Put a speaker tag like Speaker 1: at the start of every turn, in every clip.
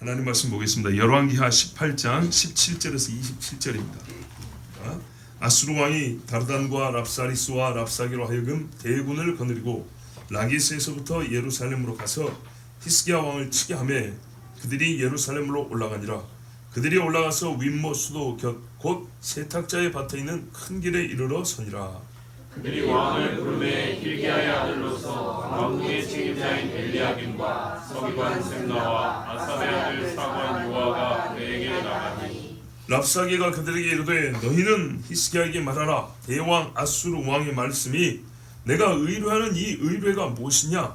Speaker 1: 하나님 말씀 보겠습니다. 열왕기하 18장 17절에서 27절입니다. 아수르 왕이 다르단과 랍사리스와 랍사게로 하여금 대군을 거느리고 라기스에서부터 예루살렘으로 가서 히스기야 왕을 치게 하매 그들이 예루살렘으로 올라가니라. 그들이 올라가서 윗모 수도 곁 곧 세탁자의 밭에 있는 큰 길에 이르러 서니라.
Speaker 2: 그들이 왕을 부르매 hilkiya의 아들로서 왕궁의 책임자인 엘리야김과 서기관 셈나와 아삽의 아들 사관 요아가 그에게 나가니
Speaker 1: 랍사게가 그들에게 이르되 너희는 히스기야에게 말하라. 대왕 아수르 왕의 말씀이 내가 의뢰하는 이 의뢰가 무엇이냐?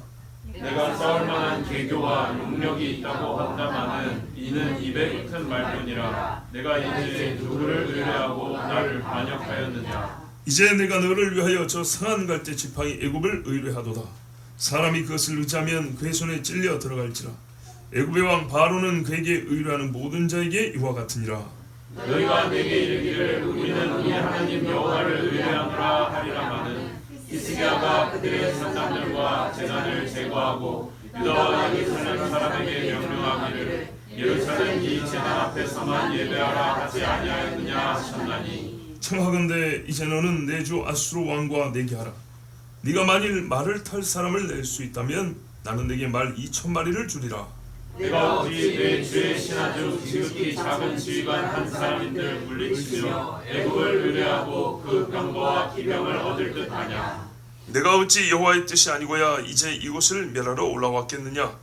Speaker 2: 내가 싸울 만한 계교와 용력이 있다고 한다마는 이는 입에 붙은 말뿐이라. 내가 이제 누구를 의뢰하고 나를 반역하였느냐?
Speaker 1: 이제 내가 너를 위하여 저 상한 갈대 지팡이 애굽을 의뢰하도다. 사람이 그것을 의지하면 그의 손에 찔려 들어갈지라. 애굽의 왕 바로는 그에게 의뢰하는 모든 자에게 이와 같으니라.
Speaker 2: 너희가 내게 이르기를 우리는 우리 하나님 여호와를 의뢰하노라 하리라마는 히스기야가 그들의 산당들과 제단을 제거하고 유다와 예루살렘 사람에게 명령하기를 예루살렘 이 제단 앞에서만 예배하라 하지 아니하였느냐 하셨나니
Speaker 1: 청하건대 이제 너는 내 주 아수르 왕과 내게 하라. 네가 만일 말을 탈 사람을 낼 수 있다면 나는 내게 말 2,000마리를 주리라.
Speaker 2: 내가 오직 내 주의 신하중 지극히 작은 지휘관 한 사람인들 물리치며 애굽을 의뢰하고 그 병거와 기병을 얻을 듯하냐?
Speaker 1: 내가 어찌 여호와의 뜻이 아니고야 이제 이곳을 멸하러 올라왔겠느냐?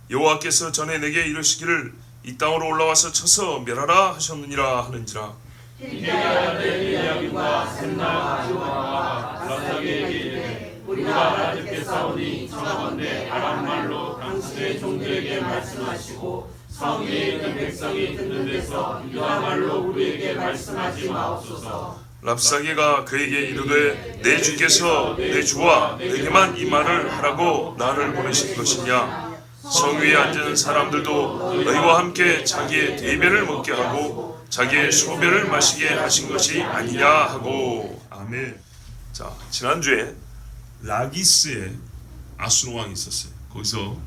Speaker 1: 여호와께서 전에 내게 이르시기를 이 땅으로 올라와서 쳐서 멸하라 하셨느니라 하는지라.
Speaker 2: hilkiya의 아들 엘리야김과 셈나와 요아가 랍사게에게 이르되 우리가 알아듣게 싸우니 청하건대 아람 말로 당신의 종들에게 말씀하시고 성 위에 있는 백성이 듣는 데서 유다 말로 우리에게 말씀하지 마옵소서.
Speaker 1: 랍사게가 그에게 이르되 내 주께서 내 주와 내게만 이 말을 하라고 나를 보내신 것이냐? 성 위에 앉은 사람들도 너희와 함께 자기의 대변을 먹게 하고 자기의 소변을 마시게 하신 것이 아니냐 하고. 아멘. 자, 지난주에 라기스에 아수르 왕이 있었어요. 거기서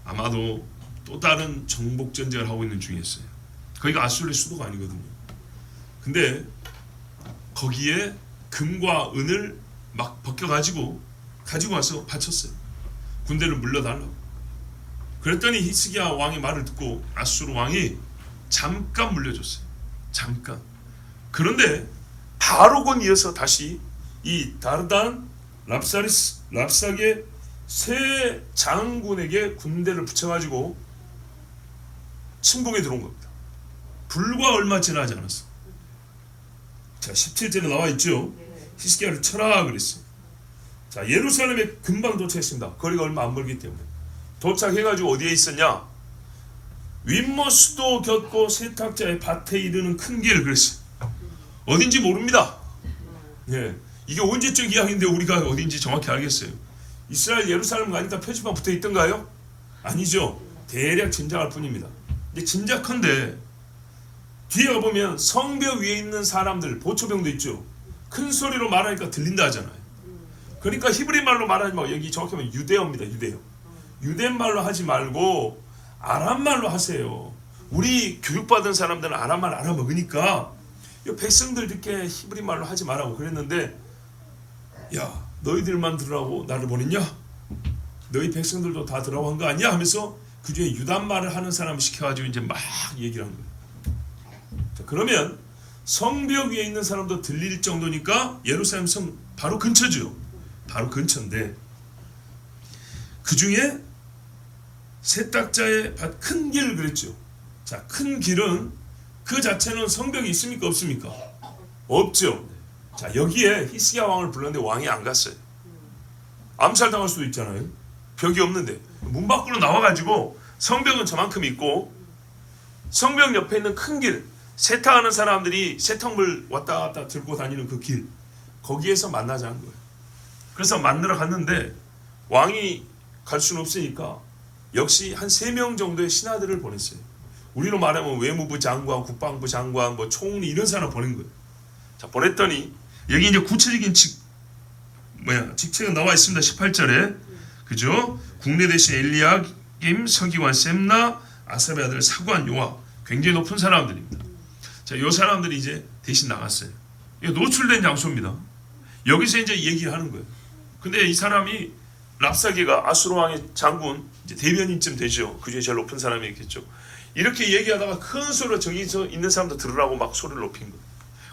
Speaker 1: 아마도 또 다른 정복 전쟁을 하고 있는 중이었어요. 거기가 아수르의 수도가 아니거든요. 근데 거기에 금과 은을 막 벗겨가지고 가지고 와서 바쳤어요. 군대를 물러달라고. 그랬더니 히스기야 왕의 말을 듣고 아수르 왕이 잠깐 물려줬어요. 잠깐. 그런데 바로 곧 이어서 다시 이 다르단 랍사게 세 장군에게 군대를 붙여가지고 침공에 들어온 겁니다. 불과 얼마 지나지 않았어. 자, 17절에 나와 있죠. 히스기야를 쳐라 그랬어요. 자, 예루살렘에 금방 도착했습니다. 거리가 얼마 안 멀기 때문에. 도착해가지고 어디에 있었냐? 윗모 수도 곁고 세탁자의 밭에 이르는 큰 길 그랬어요. 어딘지 모릅니다. 예, 이게 언제적 이야기인데 우리가 어딘지 정확히 알겠어요. 이스라엘 예루살렘 가니까 표지판 붙어 있던가요? 아니죠. 대략 짐작할 뿐입니다. 근데 짐작컨대 뒤에 가보면 성벽 위에 있는 사람들, 보초병도 있죠. 큰 소리로 말하니까 들린다 하잖아요. 그러니까 히브리 말로 말하지 말고 여기 정확히 하면 유대어입니다. 유대어. 유대말로 하지 말고 아람말로 하세요. 우리 교육받은 사람들은 아람말 알아먹으니까 백성들 듣게 히브리 말로 하지 말라고 그랬는데, 야, 너희들만 들으라고 나를 보냈냐? 너희 백성들도 다 들으라고 한 거 아니야? 하면서 그 중에 유단말을 하는 사람 시켜가지고 이제 막 얘기를 한 거예요. 자, 그러면 성벽 위에 있는 사람도 들릴 정도니까 예루살렘 성 바로 근처죠. 바로 근처인데 그 중에 세탁자의 밭 큰 길 그랬죠. 자, 큰 길은 그 자체는 성벽이 있습니까? 없습니까? 없죠. 자, 여기에 히스기야 왕을 불렀는데 왕이 안 갔어요. 암살당할 수도 있잖아요. 벽이 없는데 문 밖으로 나와가지고 성벽은 저만큼 있고 성벽 옆에 있는 큰 길, 세탁하는 사람들이 세탁물 왔다 갔다 들고 다니는 그 길, 거기에서 만나자는 거예요. 그래서 만나러 갔는데 왕이 갈 수는 없으니까 역시 한 3명 정도의 신하들을 보냈어요. 우리로 말하면 외무부 장관, 국방부 장관, 뭐 총리 이런 사람 보낸 거예요. 자, 보냈더니 여기 이제 구체적인 직책은 나와 있습니다. 18절에. 그죠? 국내 대신 엘리야김, 서기관 셈나, 아삽의 아들 사구한 요압, 굉장히 높은 사람들입니다. 자, 요 사람들이 이제 대신 나갔어요. 이게 노출된 장소입니다. 여기서 이제 얘기하는 거예요. 근데 이 사람이 랍사게가 아수르 왕의 장군, 이제 대변인쯤 되죠. 그 중에 제일 높은 사람이겠죠. 이렇게 얘기하다가 큰 소리로 저기서 있는 사람들 들으라고 막 소리를 높인 거예요.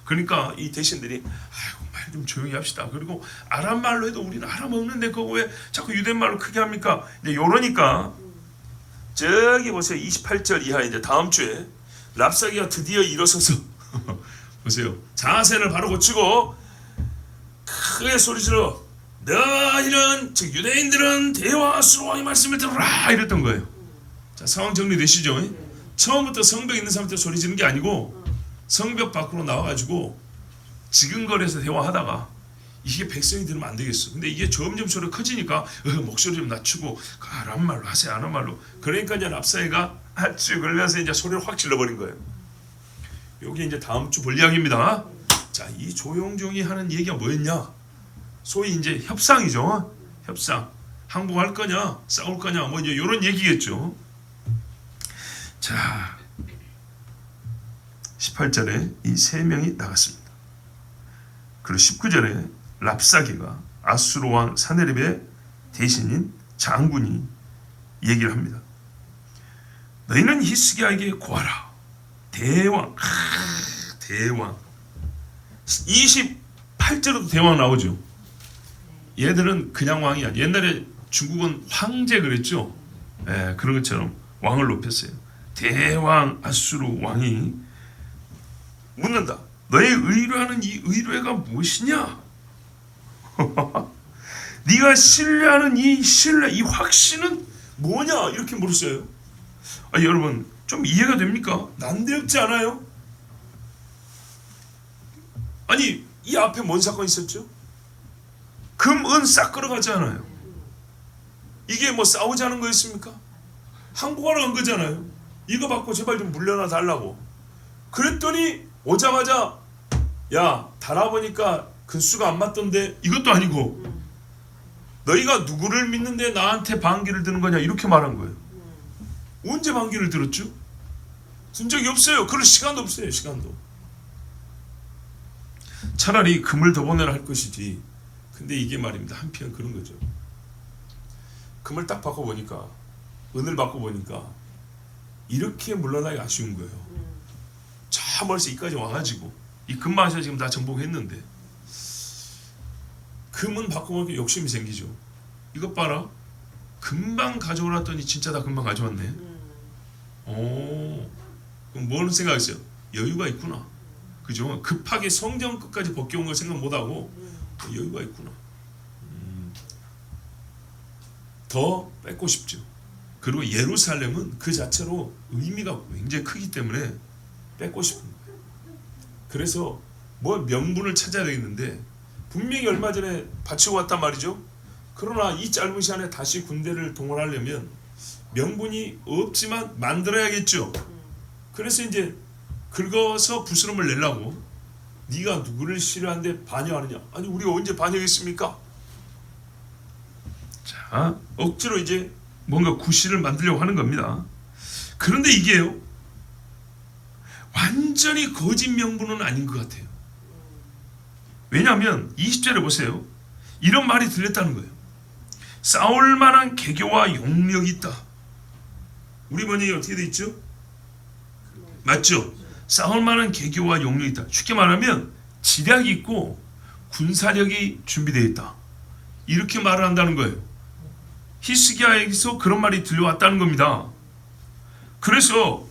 Speaker 1: 그러니까 이 대신들이 아이고 말 좀 조용히 합시다. 그리고 아람 말로 해도 우리는 아람 없는데 그거 왜 자꾸 유대 말로 크게 합니까? 이제 요러니까 저기 보세요. 28절 이하 이제 다음 주에 랍사게가 드디어 일어서서 보세요. 자세를 바로 고치고 크게 소리질러 너희는 즉 유대인들은 대와 아수르 왕의 말씀을 들으라 이랬던 거예요. 자, 상황 정리되시죠? 처음부터 성벽에 있는 사람한테 소리 지르는 게 아니고 성벽 밖으로 나와가지고 지근거려서 대화하다가 이게 백성이 들으면 안 되겠어. 근데 이게 점점 소리가 커지니까 목소리 좀 낮추고 아람 말로 하세요. 아람 말로. 그러니까 이제 랍사게가 아주 걸려서 이제 소리를 확 질러버린 거예요. 여기 이제 다음 주 볼 이야기입니다. 자, 이 조용조용히 하는 얘기가 뭐였냐? 소위 이제 협상이죠. 협상. 항복할 거냐, 싸울 거냐, 뭐 이제 이런 얘기겠죠. 자, 18절에 이 세 명이 나갔습니다. 그리고 19절에 랍사게가 아수르 왕 사네립의 대신인 장군이 얘기를 합니다. 너희는 히스기야에게 고하라. 대왕, 대왕. 28절에도 대왕 나오죠. 얘들은 그냥 왕이 아니야. 옛날에 중국은 황제 그랬죠. 예, 그런 것처럼 왕을 높였어요. 대왕 아수르 왕이 묻는다. 너의 의뢰하는 이 의뢰가 무엇이냐? 네가 신뢰하는 이 신뢰, 이 확신은 뭐냐? 이렇게 물었어요. 여러분 좀 이해가 됩니까? 난데없지 않아요? 아니 이 앞에 뭔 사건이 있었죠? 금, 은 싹 끌어가잖아요. 이게 뭐 싸우자는 거였습니까? 항복하러 간 거잖아요. 이거 받고 제발 좀 물려놔 달라고. 그랬더니 오자마자 야 달아보니까 근수가 안 맞던데 이것도 아니고 너희가 누구를 믿는데 나한테 반기를 드는 거냐 이렇게 말한 거예요. 언제 반기를 들었죠? 든 적이 없어요. 그럴 시간도 없어요. 시간도. 차라리 금을 더 보내라 할 것이지. 근데 이게 말입니다. 한편 그런 거죠. 금을 딱 바꿔보니까 은을 바꿔보니까 이렇게 물러나기 아쉬운 거예요. 저 멀리서 이까지 와가지고 이 금마셔 지금 다 정복했는데 금은 바꿔보니까 욕심이 생기죠. 이것 봐라. 금방 가져오랬더니 진짜 다 금방 가져왔네. 오, 그럼 뭐는 생각했어요? 여유가 있구나. 그죠? 급하게 성전 끝까지 벗겨온 걸 생각 못하고 여유가 있구나. 더 뺏고 싶죠. 그리고 예루살렘은 그 자체로 의미가 굉장히 크기 때문에 뺏고 싶은 거예요. 그래서 뭐 명분을 찾아야 되겠는데 분명히 얼마 전에 바치고 왔단 말이죠. 그러나 이 짧은 시간에 다시 군대를 동원하려면 명분이 없지만 만들어야겠죠. 그래서 이제 긁어서 부스럼을 내려고 네가 누구를 싫어하는데 반역하느냐. 아니 우리가 언제 반역했습니까? 자, 억지로 이제 뭔가 구실을 만들려고 하는 겁니다. 그런데 이게요 완전히 거짓 명분은 아닌 것 같아요. 왜냐하면 20절에 보세요. 이런 말이 들렸다는 거예요. 싸울 만한 계교와 용력이 있다. 우리 번역이 어떻게 돼 있죠? 맞죠? 싸울 만한 계교와 용력이 있다. 쉽게 말하면 지략이 있고 군사력이 준비되어 있다. 이렇게 말을 한다는 거예요. 히스기야에게서 그런 말이 들려왔다는 겁니다. 그래서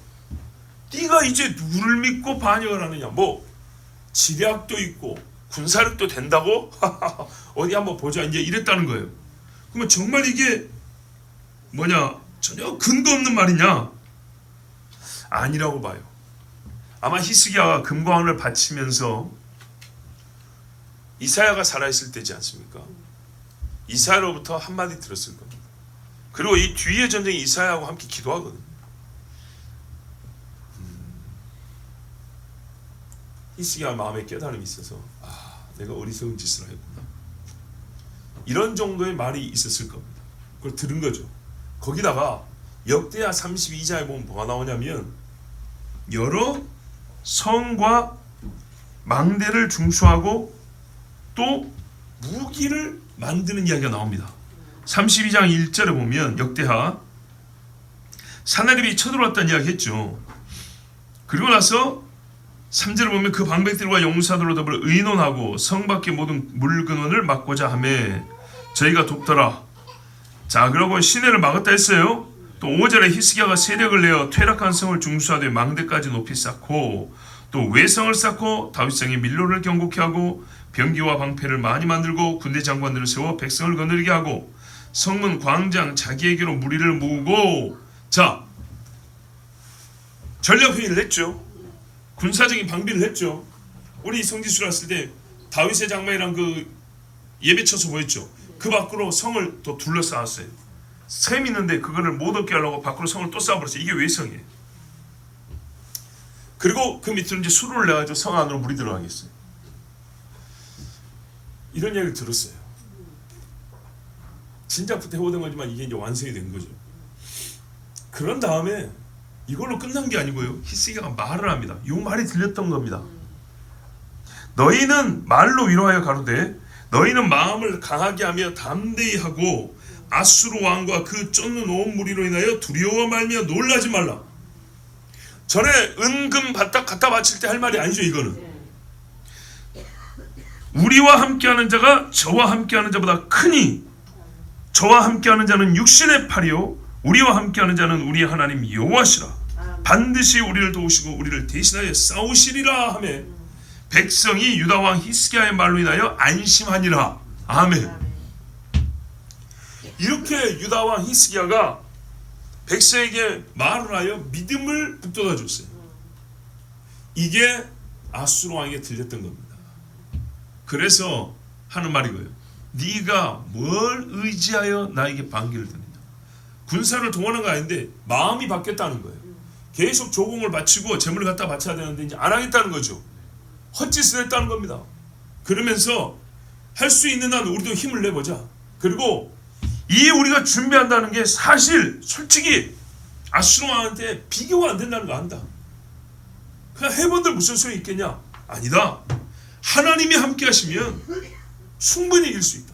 Speaker 1: 네가 이제 누구를 믿고 반역을 하느냐. 뭐 지략도 있고 군사력도 된다고? 어디 한번 보자. 이제 이랬다는 거예요. 그러면 정말 이게 뭐냐? 전혀 근거 없는 말이냐? 아니라고 봐요. 아마 히스기야가 금과 은을 바치면서 이사야가 살아있을 때지 않습니까? 이사야로부터 한마디 들었을 겁니다. 그리고 이 뒤에 전쟁에 이사야하고 함께 기도하거든요. 히스기야 마음에 깨달음이 있어서 내가 어리석은 짓을 했구나. 이런 정도의 말이 있었을 겁니다. 그걸 들은 거죠. 거기다가 역대하 32장에 보면 뭐가 나오냐면 여러 성과 망대를 중수하고 또 무기를 만드는 이야기가 나옵니다. 32장 1절에 보면 역대하 사나립이 쳐들어왔다는 이야기 했죠. 그리고 나서 3절을 보면 그 방백들과 용사들로 더불어 의논하고 성 밖의 모든 물근원을 막고자 하매 저희가 돕더라. 자, 그러고 시내를 막았다 했어요. 또 5절에 히스기야가 세력을 내어 퇴락한 성을 중수하되 망대까지 높이 쌓고 또 외성을 쌓고 다윗성의 밀로를 견고케 하고 병기와 방패를 많이 만들고 군대 장관들을 세워 백성을 거느리게 하고 성문 광장 자기에게로 무리를 모으고, 자, 전략회의를 했죠. 군사적인 방비를 했죠. 우리 성지순례 왔을 때 다윗의 장막이랑 그 예배처소 보였죠. 그 밖으로 성을 또 둘러싸았어요. 샘이 있는데 그거를 못 얻게 하려고 밖으로 성을 또 쌓아버렸어요. 이게 외성이에요. 그리고 그 밑으로 이제 수로를 내가지고 성 안으로 물이 들어가겠어요. 이런 이야기를 들었어요. 진작부터 해오던 거지만 이게 이제 완성이 된 거죠. 그런 다음에 이걸로 끝난 게 아니고요. 히스기야가 말을 합니다. 이 말이 들렸던 겁니다. 너희는 말로 위로하여 가로되 너희는 마음을 강하게 하며 담대히 하고 아수르 왕과 그 쫓는 온 무리로 인하여 두려워 말며 놀라지 말라. 전에 은금 갖다 바칠 때 할 말이 아니죠. 이거는 우리와 함께하는 자가 저와 함께하는 자보다 크니 저와 함께하는 자는 육신의 팔이요 우리와 함께하는 자는 우리 하나님 여호와시라. 반드시 우리를 도우시고 우리를 대신하여 싸우시리라 하며 백성이 유다 왕 히스기야의 말로 인하여 안심하니라. 아멘. 이렇게 유다 왕 히스기야가 백성에게 말을 하여 믿음을 북돋아 줬어요. 이게 아수르 왕에게 들렸던 겁니다. 그래서 하는 말이고요. 네가 뭘 의지하여 나에게 반기를 드느냐. 군사를 동원한 거 아닌데 마음이 바뀌었다는 거예요. 계속 조공을 바치고 재물을 갖다 바쳐야 되는데 이제 안 하겠다는 거죠. 헛짓을 했다는 겁니다. 그러면서 할 수 있는 한 우리도 힘을 내보자. 그리고 이 우리가 준비한다는 게 사실 솔직히 아수르 왕한테 비교가 안 된다는 거 안다. 그냥 해본들 무슨 소용이 있겠냐? 아니다. 하나님이 함께 하시면 충분히 이길 수 있다.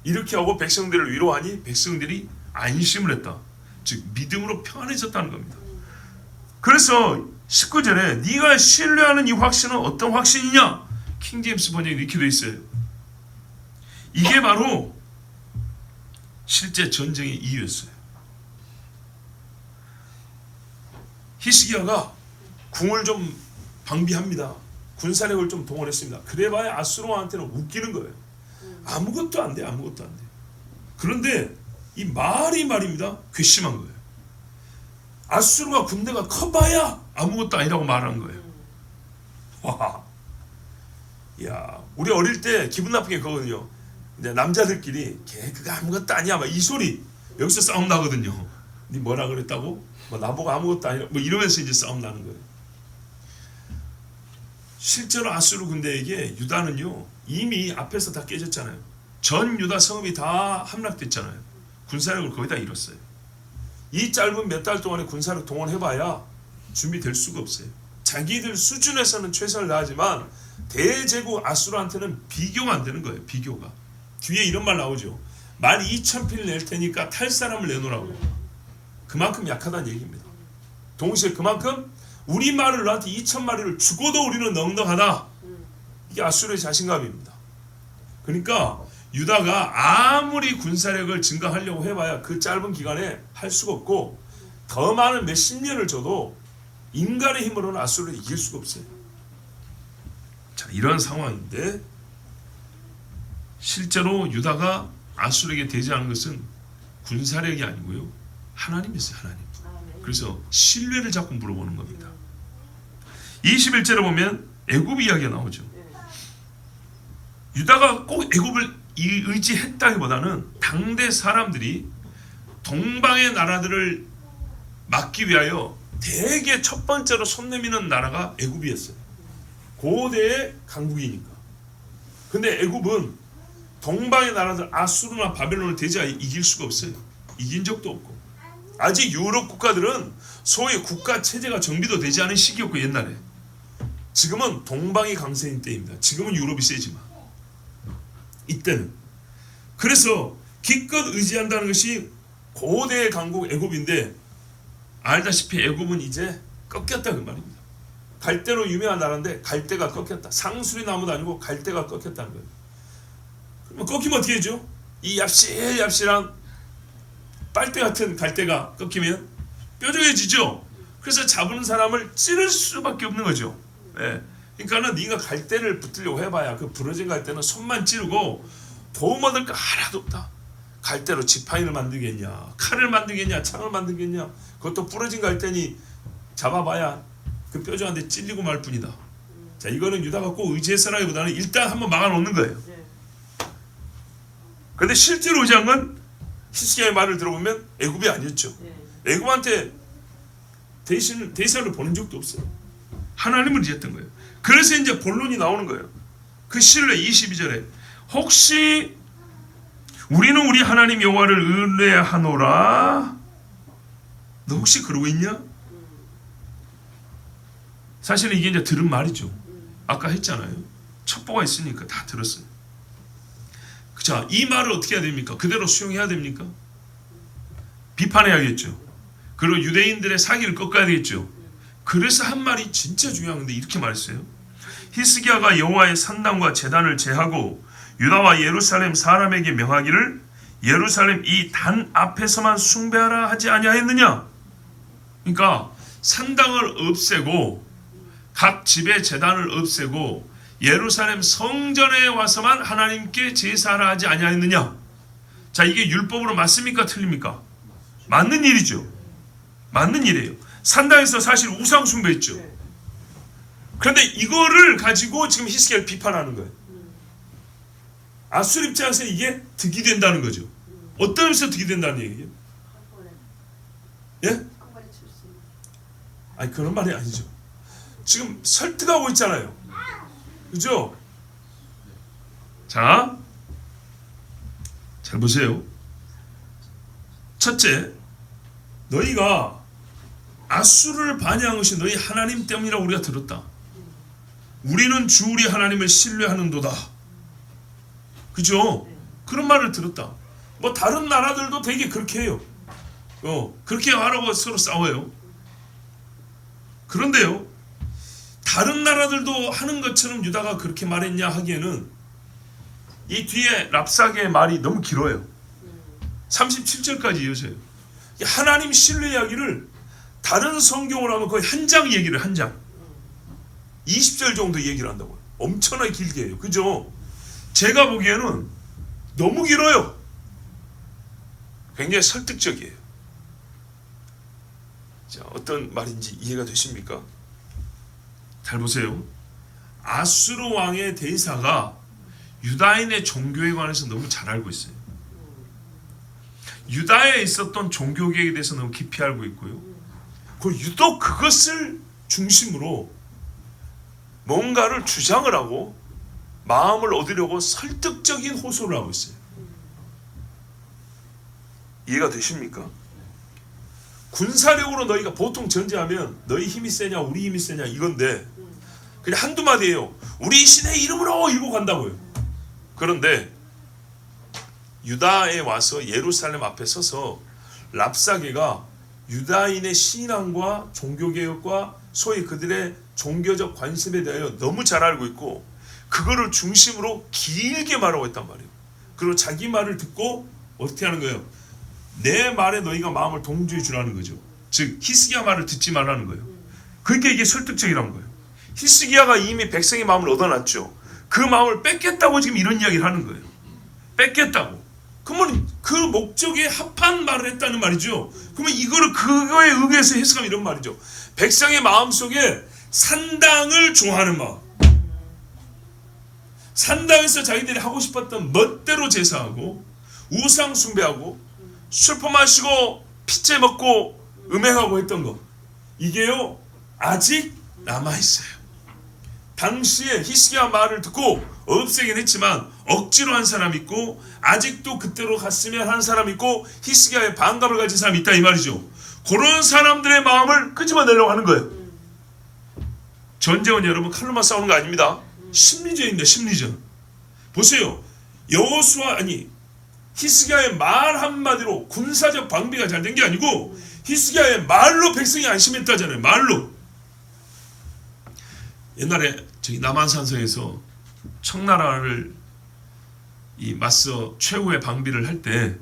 Speaker 1: 이렇게 하고 백성들을 위로하니 백성들이 안심을 했다. 즉 믿음으로 평안해졌다는 겁니다. 그래서 19절에 네가 신뢰하는 이 확신은 어떤 확신이냐? 킹제임스 번역에 이렇게 되어 있어요. 이게 바로 실제 전쟁의 이유였어요. 히스기야가 궁을 좀 방비합니다. 군사력을 좀 동원했습니다. 그래봐야 아수르 왕한테는 웃기는 거예요. 아무것도 안 돼. 아무것도 안 돼. 그런데 이 말입니다. 괘씸한 거예요. 아수르가 군대가 커봐야 아무것도 아니라고 말하는 거예요. 와, 야, 우리 어릴 때 기분 나쁘게 그거거든요. 근데 남자들끼리 걔 그거 아무것도 아니야, 막 이 소리 여기서 싸움 나거든요. 니 뭐라 그랬다고? 뭐 나보고 아무것도 아니라 뭐 이러면서 이제 싸움 나는 거예요. 실제로 아수르 군대에게 유다는요 이미 앞에서 다 깨졌잖아요. 전 유다 성읍이 다 함락됐잖아요. 군사력을 거의 다 잃었어요. 이 짧은 몇 달 동안에 군사력 동원해봐야 준비될 수가 없어요. 자기들 수준에서는 최선을 다하지만 대제국 아수르한테는 비교가 안 되는 거예요. 비교가. 뒤에 이런 말 나오죠. 말 2,000필 낼 테니까 탈 사람을 내놓으라고. 그만큼 약하다는 얘기입니다. 동시에 그만큼 우리 말을 너한테 2,000마리를 죽어도 우리는 넉넉하다. 이게 아수르의 자신감입니다. 그러니까 유다가 아무리 군사력을 증강하려고 해봐야 그 짧은 기간에 할 수가 없고 더 많은 몇십 년을 줘도 인간의 힘으로는 아수르를 이길 수가 없어요. 자, 이런 상황인데 실제로 유다가 아수르에게 대지하는 것은 군사력이 아니고요. 하나님이었어요. 하나님. 그래서 신뢰를 자꾸 물어보는 겁니다. 21절에 보면 애굽 이야기가 나오죠. 유다가 꼭 애굽을 의지했다기보다는 당대 사람들이 동방의 나라들을 막기 위하여 대개 첫 번째로 손 내미는 나라가 애굽이었어요. 고대의 강국이니까. 근데 애굽은 동방의 나라들 아수르나 바벨론을 대지하여 이길 수가 없어요. 이긴 적도 없고. 아직 유럽 국가들은 소위 국가 체제가 정비도 되지 않은 시기였고 옛날에. 지금은 동방이 강세인 때입니다. 지금은 유럽이 세지만 이때는. 그래서 기껏 의지한다는 것이 고대의 강국 애굽인데 알다시피 애굽은 이제 꺾였다 그 말입니다. 갈대로 유명한 나라인데 갈대가 꺾였다. 상수리 나무도 아니고 갈대가 꺾였다는 거예요. 그러면 꺾이면 어떻게 해죠? 이 얍실얍실한 빨대 같은 갈대가 꺾이면 뾰족해지죠. 그래서 잡은 사람을 찌를 수밖에 없는 거죠. 예. 그러니까는 네가 갈대를 붙으려고 해봐야 그 부러진 갈대는 손만 찌르고 도움 얻을 거 하나도 없다. 갈대로 지팡이를 만들겠냐, 칼을 만들겠냐, 창을 만들겠냐. 그것도 부러진 갈대니 잡아봐야 그 뾰족한데 찔리고 말 뿐이다. 자, 이거는 유다가 꼭 의지해서라기보다는 일단 한번 막아놓는 거예요. 그런데 실제로 의지한 건 히스기야의 말을 들어보면 애굽이 아니었죠. 애굽한테 대사를 보낸 적도 없어요. 하나님을 의지했던 거예요. 그래서 이제 본론이 나오는 거예요. 그 신뢰 22절에 혹시 우리는 우리 하나님 여호와를 의뢰하노라. 너 혹시 그러고 있냐? 사실은 이게 이제 들은 말이죠. 아까 했잖아요. 첩보가 있으니까 다 들었어요. 자, 이 말을 어떻게 해야 됩니까? 그대로 수용해야 됩니까? 비판해야겠죠. 그리고 유대인들의 사기를 꺾어야 되겠죠. 그래서 한 말이 진짜 중요한 건데 이렇게 말했어요. 히스기야가 여호와의 산당과 제단을 제하고 유다와 예루살렘 사람에게 명하기를 예루살렘 이 단 앞에서만 숭배하라 하지 아니하였느냐. 그러니까 산당을 없애고 각 집의 제단을 없애고 예루살렘 성전에 와서만 하나님께 제사하라 하지 아니하였느냐. 자, 이게 율법으로 맞습니까? 틀립니까? 맞는 일이죠. 맞는 일이에요. 산당에서 사실 우상 숭배했죠. 그런데 이거를 가지고 지금 히스기야를 비판하는 거예요. 아수르 입장에서 이게 득이 된다는 거죠. 어떤 의미에서 득이 된다는 얘기예요? 예? 아니, 그런 말이 아니죠. 지금 설득하고 있잖아요. 그죠? 자, 잘 보세요. 첫째, 너희가 아수르를 반역한 것이 너희 하나님 때문이라고 우리가 들었다. 우리는 주 우리 하나님을 신뢰하는도다. 그죠? 그런 말을 들었다. 뭐 다른 나라들도 되게 그렇게 해요. 그렇게 하라고 서로 싸워요. 그런데요, 다른 나라들도 하는 것처럼 유다가 그렇게 말했냐 하기에는 이 뒤에 랍사게의 말이 너무 길어요. 37절까지 이어져요. 하나님 신뢰 이야기를 다른 성경으로 하면 거의 한 장 얘기를 한 장 20절 정도 얘기를 한다고요. 엄청나게 길게 해요. 그죠? 제가 보기에는 너무 길어요. 굉장히 설득적이에요. 자, 어떤 말인지 이해가 되십니까? 잘 보세요. 아수르 왕의 대사가 유다인의 종교에 관해서 너무 잘 알고 있어요. 유다에 있었던 종교계에 대해서 너무 깊이 알고 있고요. 그 유독 그것을 중심으로 뭔가를 주장을 하고 마음을 얻으려고 설득적인 호소를 하고 있어요. 이해가 되십니까? 군사력으로 너희가 보통 전제하면 너희 힘이 세냐 우리 힘이 세냐 이건데 그냥 한두 마디예요. 우리 신의 이름으로 이러고 간다고요. 그런데 유다에 와서 예루살렘 앞에 서서 랍사게가 유다인의 신앙과 종교개혁과 소위 그들의 종교적 관심에 대하여 너무 잘 알고 있고 그거를 중심으로 길게 말하고 있단 말이에요. 그리고 자기 말을 듣고 어떻게 하는 거예요? 내 말에 너희가 마음을 동조해 주라는 거죠. 즉 히스기야 말을 듣지 말라는 거예요. 그러니까 이게 설득적이라는 거예요. 히스기야가 이미 백성의 마음을 얻어놨죠. 그 마음을 뺏겠다고 지금 이런 이야기를 하는 거예요. 뺏겠다고. 그러면 그 목적에 합한 말을 했다는 말이죠. 그러면 이거를 그거에 의해서 해석하면 이런 말이죠. 백성의 마음속에 산당을 좋아하는 마음. 산당에서 자기들이 하고 싶었던 멋대로 제사하고 우상 숭배하고 술 퍼마시고 피째 먹고 음행하고 했던 거. 이게요 아직 남아있어요. 당시에 히스기야 말을 듣고 없애긴 했지만 억지로 한 사람 있고 아직도 그때로 갔으면 하는 사람 있고 히스기야의 반감을 가진 사람이 있다 이 말이죠. 그런 사람들의 마음을 끄집어내려고 하는 거예요. 전쟁은 여러분 칼로만 싸우는 거 아닙니다. 심리전입니다. 심리전. 보세요. 여호수아 아니 히스기야의 말 한마디로 군사적 방비가 잘 된 게 아니고 히스기야의 말로 백성이 안심했다잖아요. 말로. 옛날에 저기 남한산성에서 청나라를 이 맞서 최후의 방비를 할 때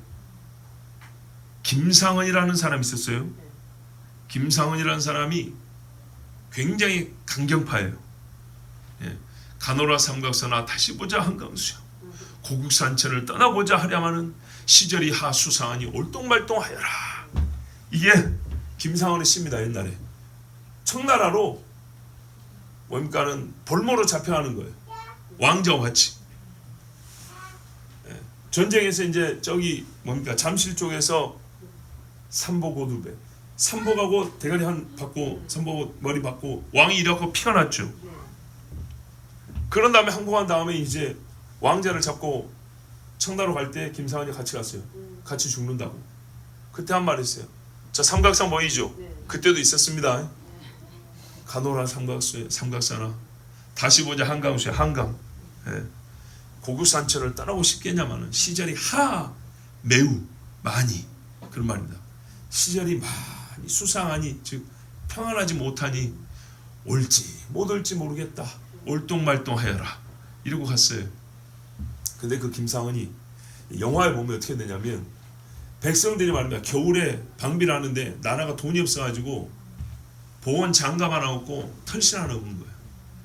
Speaker 1: 김상은이라는 사람이 있었어요. 김상은이라는 사람이 굉장히 강경파예요. 예. 가노라 삼각서나 다시 보자 한강수야. 고국산천을 떠나고자 하려마는 시절이 하수상하니 올똥말똥하여라. 이게 김상은의 시입니다. 옛날에 청나라로 뭡니까는 볼모로 잡혀가는 거예요. 왕자와 같이. 예. 전쟁에서 이제 저기 뭡니까 잠실 쪽에서 삼보 고두배 삼보가고 대가리 한 받고 삼보 머리 받고 왕이 이래갖고 피가 났죠. 그런 다음에 항복한 다음에 이제 왕자를 잡고 청나라로 갈 때 김상은이 같이 갔어요. 같이 죽는다고. 그때 한 말 했어요. 자 삼각산 보이죠? 그때도 있었습니다. 가노라 삼각사나 다시 보자 한강수야 한강. 예. 고국산천을 떠나고 싶겠냐마는 시절이 매우 많이 그런 말입니다. 시절이 많이 수상하니 즉 평안하지 못하니 올지 못 올지 모르겠다. 올똥말똥하여라 이러고 갔어요. 근데 그 김상은이 영화에 보면 어떻게 되냐면 백성들이 말입니다. 겨울에 방비를 하는데 나라가 돈이 없어가지고 보온 장갑 하나 없고 털실 하나 없는 거예요.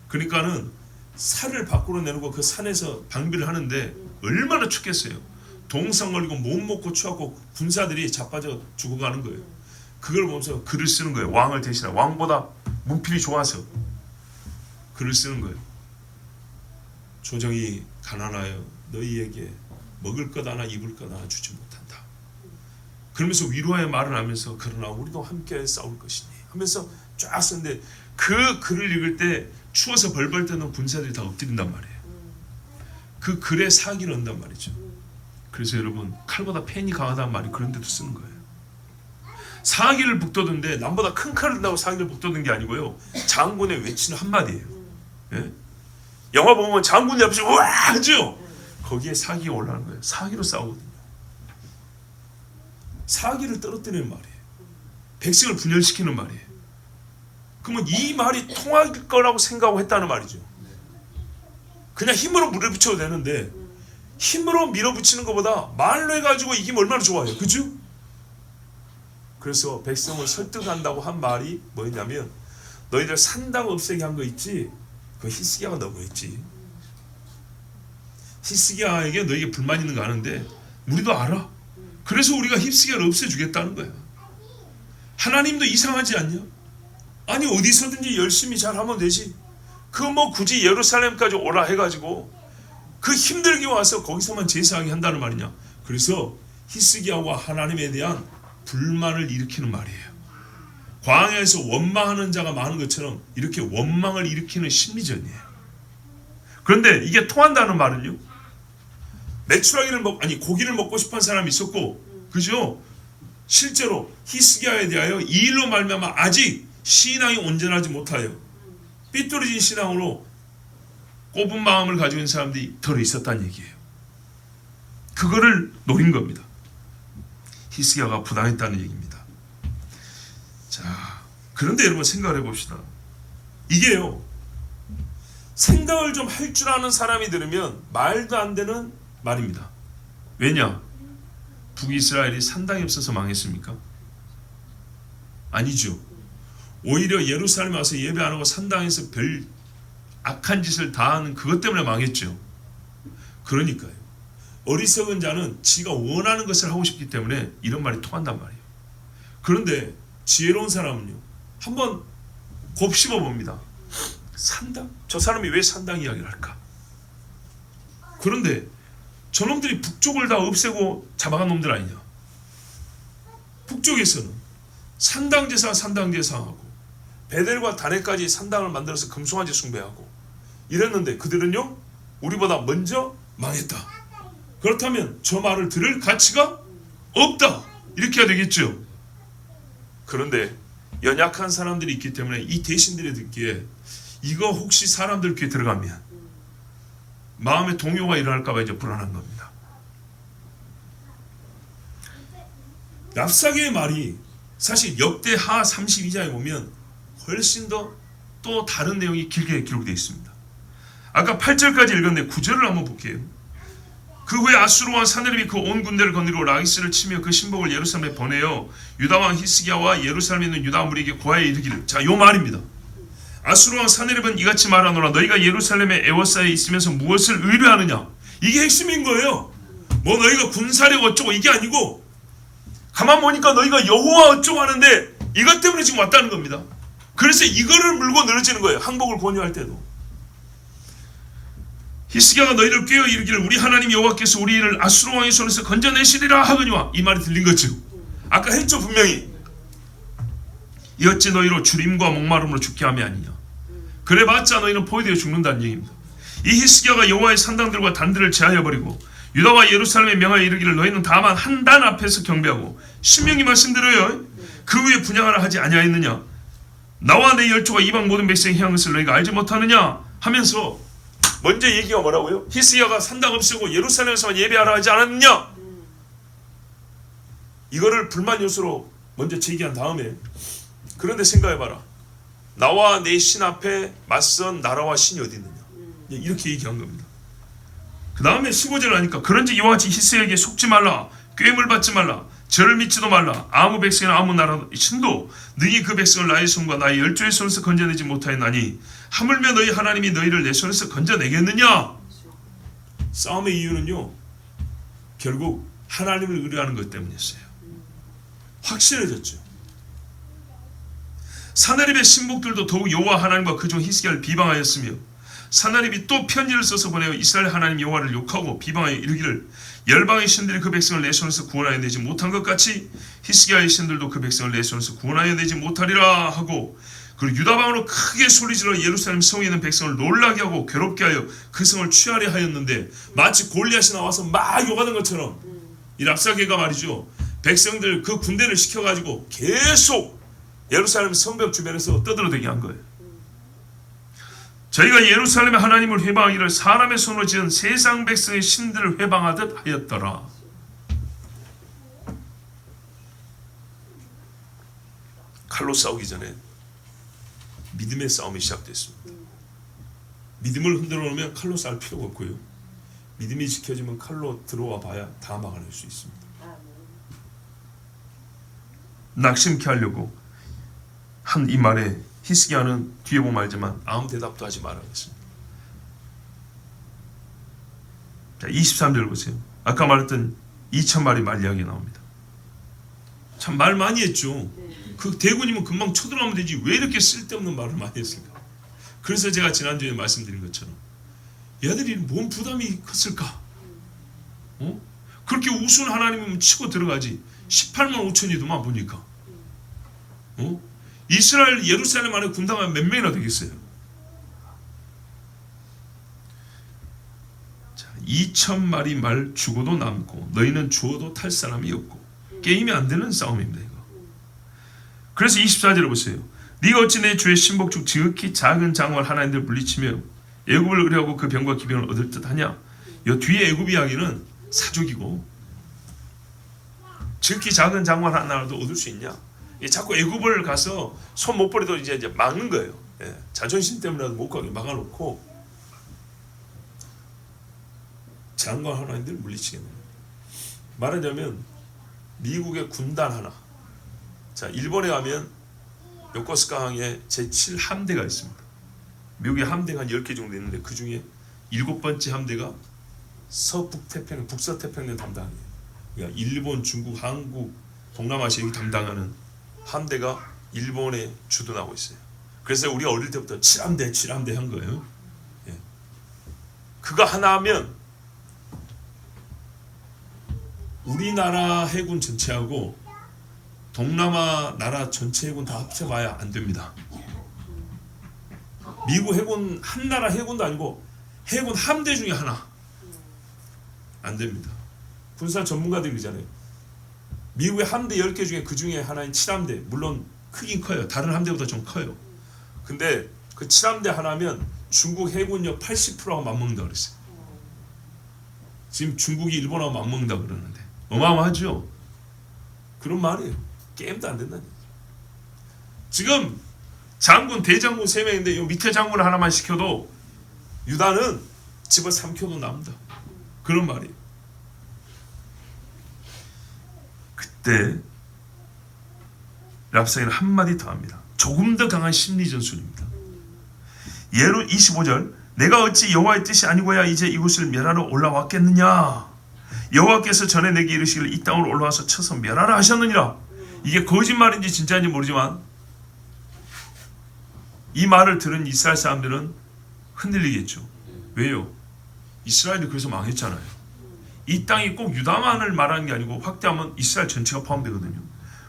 Speaker 1: 그러니까는 살을 밖으로 내놓고 그 산에서 방비를 하는데 얼마나 춥겠어요. 동상 걸리고 못 먹고 추웠고 군사들이 자빠져 죽어가는 거예요. 그걸 보면서 글을 쓰는 거예요. 왕을 대신하고 왕보다 문필이 좋아서 글을 쓰는 거예요. 조정이 가난하여 너희에게 먹을 것 하나 입을 것 하나 주지 못한다. 그러면서 위로의 말을 하면서 그러나 우리도 함께 싸울 것이니 하면서 쫙 썼는데 그 글을 읽을 때 추워서 벌벌 떠는 군사들이 다 엎드린단 말이에요. 그 글에 사기를 얻는단 말이죠. 그래서 여러분 칼보다 펜이 강하다는 말이 그런 데도 쓰는 거예요. 사기를 북돋는데 남보다 큰 칼을 든다고 사기를 북돋는 게 아니고요. 장군의 외치는 한마디예요. 예? 영화 보면 장군이 앞에서 우와 하죠. 거기에 사기가 올라가는 거예요. 사기로 싸우거든요. 사기를 떨어뜨리는 말이에요. 백성을 분열시키는 말이에요. 그러면 이 말이 통할 거라고 생각하고 했다는 말이죠. 그냥 힘으로 밀어붙여도 되는데 힘으로 밀어붙이는 것보다 말로 해가지고 이기면 얼마나 좋아요. 그죠? 그래서 백성을 설득한다고 한 말이 뭐였냐면 너희들 산당 없애게 한 거 있지? 그 히스기야가 너무했지. 히스기야에게 너에게 불만 있는 거 아는데 우리도 알아. 그래서 우리가 히스기야를 없애주겠다는 거야. 하나님도 이상하지 않냐? 아니 어디서든지 열심히 잘하면 되지. 그 뭐 굳이 예루살렘까지 오라 해가지고 그 힘들게 와서 거기서만 제사하게 한다는 말이냐. 그래서 히스기야와 하나님에 대한 불만을 일으키는 말이에요. 광야에서 원망하는 자가 많은 것처럼 이렇게 원망을 일으키는 심리전이에요. 그런데 이게 통한다는 말은요. 고기를 먹고 싶은 사람이 있었고, 그죠? 실제로 히스기야에 대하여 이 일로 말미암아 아직 신앙이 온전하지 못하여 삐뚤어진 신앙으로 꼽은 마음을 가지고 있는 사람들이 덜어 있었다는 얘기예요. 그거를 노린 겁니다. 히스기야가 부당했다는 얘기입니다. 자, 그런데 여러분 생각을 해봅시다. 이게요, 생각을 좀 할 줄 아는 사람이 들으면 말도 안 되는 말입니다. 왜냐? 북이스라엘이 산당이 없어서 망했습니까? 아니죠. 오히려 예루살렘에 와서 예배 안 하고 산당에서 별 악한 짓을 다 하는 그것 때문에 망했죠. 그러니까요. 어리석은 자는 지가 원하는 것을 하고 싶기 때문에 이런 말이 통한단 말이에요. 그런데 지혜로운 사람은요, 한번 곱씹어 봅니다. 산당? 저 사람이 왜 산당 이야기를 할까? 그런데 저놈들이 북쪽을 다 없애고 잡아간 놈들 아니냐? 북쪽에서는 산당제사하고 베델과 다네까지 산당을 만들어서 금송아지 숭배하고 이랬는데 그들은요 우리보다 먼저 망했다. 그렇다면 저 말을 들을 가치가 없다. 이렇게 해야 되겠죠. 그런데 연약한 사람들이 있기 때문에 이 대신들이 듣기에 이거 혹시 사람들 귀에 들어가면 마음의 동요가 일어날까 봐 이제 불안한 겁니다. 랍사게의 말이 사실 역대하 32장에 보면 훨씬 더 또 다른 내용이 길게 기록되어 있습니다. 아까 8절까지 읽었는데 9절을 한번 볼게요. 그 후에 아수르 왕 사네립이 그 온 군대를 거느리고 라기스를 치며 그 신복을 예루살렘에 보내어 유다 왕 히스기야와 예루살렘에 있는 유다 무리에게 고하여 이르기를. 자, 요 말입니다. 아수르 왕 사네립은 이같이 말하노라. 너희가 예루살렘의 에워싸에 있으면서 무엇을 의뢰하느냐. 이게 핵심인 거예요. 뭐 너희가 군사력 어쩌고 이게 아니고 가만 보니까 너희가 여호와 어쩌고 하는데 이것 때문에 지금 왔다는 겁니다. 그래서 이거를 물고 늘어지는 거예요. 항복을 권유할 때도. 히스기야가 너희를 꾀어 이르기를 우리 하나님 여호와께서 우리를 아수르 왕의 손에서 건져내시리라 하거니와. 이 말이 들린 거죠. 아까 했죠 분명히. 이 어찌 너희로 주림과 목마름으로 죽게 함이 아니냐. 그래봤자 너희는 포위되어 죽는다는 얘기입니다. 이 히스기야가 여호와의 산당들과 단들을 제하여 버리고 유다와 예루살렘에 명하여 이르기를 너희는 다만 한 단 앞에서 경배하고 신명히 말씀드려요. 그 후에 분향하라 하지 아니하였느냐. 나와 내 열조가 이방 모든 백성의 향한 것을 너희가 알지 못하느냐 하면서 먼저 얘기가 뭐라고요? 히스기야가 산당 없애고 예루살렘에서만 예배하라 하지 않았느냐. 이거를 불만 요소로 먼저 제기한 다음에 그런데 생각해봐라. 나와 내 신 앞에 맞선 나라와 신이 어디 있느냐. 이렇게 얘기한 겁니다. 그 다음에 15절 하니까 그런즉 이와 같이 히스기야에게 속지 말라. 꾀물 받지 말라. 저를 믿지도 말라. 아무 백성이나 아무 나라 신도 능히 그 백성을 나의 손과 나의 열조의 손에서 건져내지 못하였나니 하물며 너희 하나님이 너희를 내 손에서 건져내겠느냐. 싸움의 이유는요 결국 하나님을 의뢰하는 것 때문이었어요. 확실해졌죠. 사나립의 신복들도 더욱 여호와 하나님과 그중 히스기야를 비방하였으며 사나립이 또 편지를 써서 보내어 이스라엘 하나님 여호와를 욕하고 비방하여 이르기를 열방의 신들이 그 백성을 내 손에서 구원하여 내지 못한 것 같이 히스기야의 신들도 그 백성을 내 손에서 구원하여 내지 못하리라 하고 그리고 유다방으로 크게 소리질러 예루살렘 성에 있는 백성을 놀라게 하고 괴롭게 하여 그 성을 취하려 하였는데 마치 골리앗이 나와서 막 욕하는 것처럼 이 랍사게가 말이죠. 백성들 그 군대를 시켜가지고 계속 예루살렘 성벽 주변에서 떠들어대게 한 거예요. 저희가 예루살렘의 하나님을 회방하기를 사람의 손으로 지은 세상 백성의 신들을 회방하듯 하였더라. 칼로 싸우기 전에 믿음의 싸움이 시작됐습니다. 믿음을 흔들어 놓으면 칼로 싸울 필요가 없고요. 믿음이 지켜지면 칼로 들어와 봐야 다 막아낼 수 있습니다. 낙심케 하려고 한 이 말에 히스기야는 뒤에 보면 알지만 아무 대답도 하지 말아야겠습니다. 자, 23절 보세요. 아까 말했던 2000마리 말 이야기 나옵니다. 참 말 많이 했죠. 그 대군이면 금방 쳐들어가면 되지 왜 이렇게 쓸데없는 말을 많이 했을까. 그래서 제가 지난주에 말씀드린 것처럼 얘들이 뭔 부담이 컸을까. 그렇게 우스운 하나님이면 치고 들어가지. 18만 5천이더만 보니까. 이스라엘 예루살렘 안에 군대가 몇 명이나 되겠어요? 자, 2000마리 말 죽어도 남고 너희는 죽어도 탈 사람이 없고 게임이 안 되는 싸움입니다. 이거. 그래서 24절을 보세요. 네가 어찌 내 주의 신복 중 지극히 작은 장관 하나님들 물리치며 애굽을 의뢰하고 그 병과 기병을 얻을 듯 하냐. 이 뒤에 애굽 이야기는 사족이고 지극히 작은 장관 하나라도 얻을 수 있냐. 자꾸 애굽을 가서 손 못 버리도 이제 막는 거예요. 자존심 때문에라도 못 가게 막아놓고 장관 하나님들 물리치겠네요. 말하자면 미국의 군단 하나. 자, 일본에 가면 요코스카항에 제7함대가 있습니다. 미국의 함대가 한 10개 정도 있는데 그 중에 7번째 함대가 서북태평양, 북서태평양 담당이에요. 그러니까 일본, 중국, 한국, 동남아시아 여기 담당하는 함대가 일본에 주둔하고 있어요. 그래서 우리 어릴 때부터 7함대 한 거예요. 그거 하나 하면 우리나라 해군 전체하고 동남아 나라 전체 해군 다 합쳐봐야 안 됩니다.
Speaker 3: 미국 해군 한 나라 해군도 아니고 해군 함대 중에 하나. 안 됩니다. 군사 전문가들이 그러잖아요. 미국의 함대 10개 중에 그 중에 하나인 7함대, 물론 크긴 커요. 다른 함대보다 좀 커요. 근데 그 7함대 하나면 중국 해군력 80%하고 맞먹는다 그랬어요. 지금 중국이 일본하고 맞먹는다 그러는데 어마어마하죠. 그런 말이에요. 게임도 안 된다는 얘기죠. 지금 장군, 대장군 3명인데 이 밑에 장군 하나만 시켜도 유다는 집어 삼켜도 남다. 그런 말이에요. 그때 랍사기는 한마디 더 합니다. 조금 더 강한 심리 전술입니다. 예로 25절, 내가 어찌 여호와의 뜻이 아니고야 이제 이곳을 멸하러 올라왔겠느냐. 여호와께서 전에 내게 이르시기를 이 땅으로 올라와서 쳐서 멸하라 하셨느니라. 이게 거짓말인지 진짜인지 모르지만 이 말을 들은 이스라엘 사람들은 흔들리겠죠. 왜요? 이스라엘이 그래서 망했잖아요. 이 땅이 꼭 유다만을 말하는 게 아니고 확대하면 이스라엘 전체가 포함되거든요.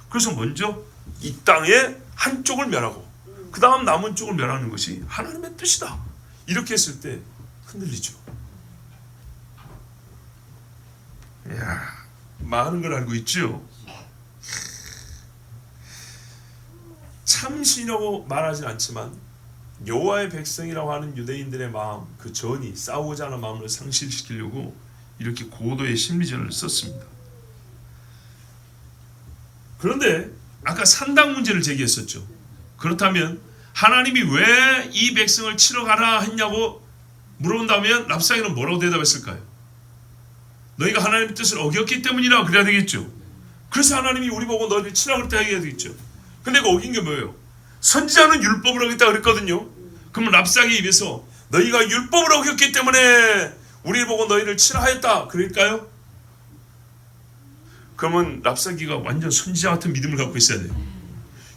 Speaker 3: 그래서 먼저 이 땅의 한쪽을 멸하고 그 다음 남은 쪽을 멸하는 것이 하나님의 뜻이다. 이렇게 했을 때 흔들리죠. 이야, 많은 걸 알고 있죠. 참신이라고 말하진 않지만 여호와의 백성이라고 하는 유대인들의 마음, 그 전이 싸우고자 하는 마음을 상실시키려고 이렇게 고도의 심리전을 썼습니다. 그런데 아까 산당 문제를 제기했었죠. 그렇다면 하나님이 왜 이 백성을 치러 가라 했냐고 물어본다면 랍사기는 뭐라고 대답했을까요? 너희가 하나님의 뜻을 어겼기 때문이라 그래야 되겠죠. 그래서 하나님이 우리 보고 너희를 치라 그럴 때 해야 되겠죠. 근데 그 어긴 게 뭐예요? 선지자는 율법을 어겼다 그랬거든요. 그러면 랍사기 입에서 너희가 율법을 어겼기 때문에 우리 보고 너희를 치라 하였다 그럴까요? 그러면 랍사기가 완전 선지자 같은 믿음을 갖고 있어야 돼요.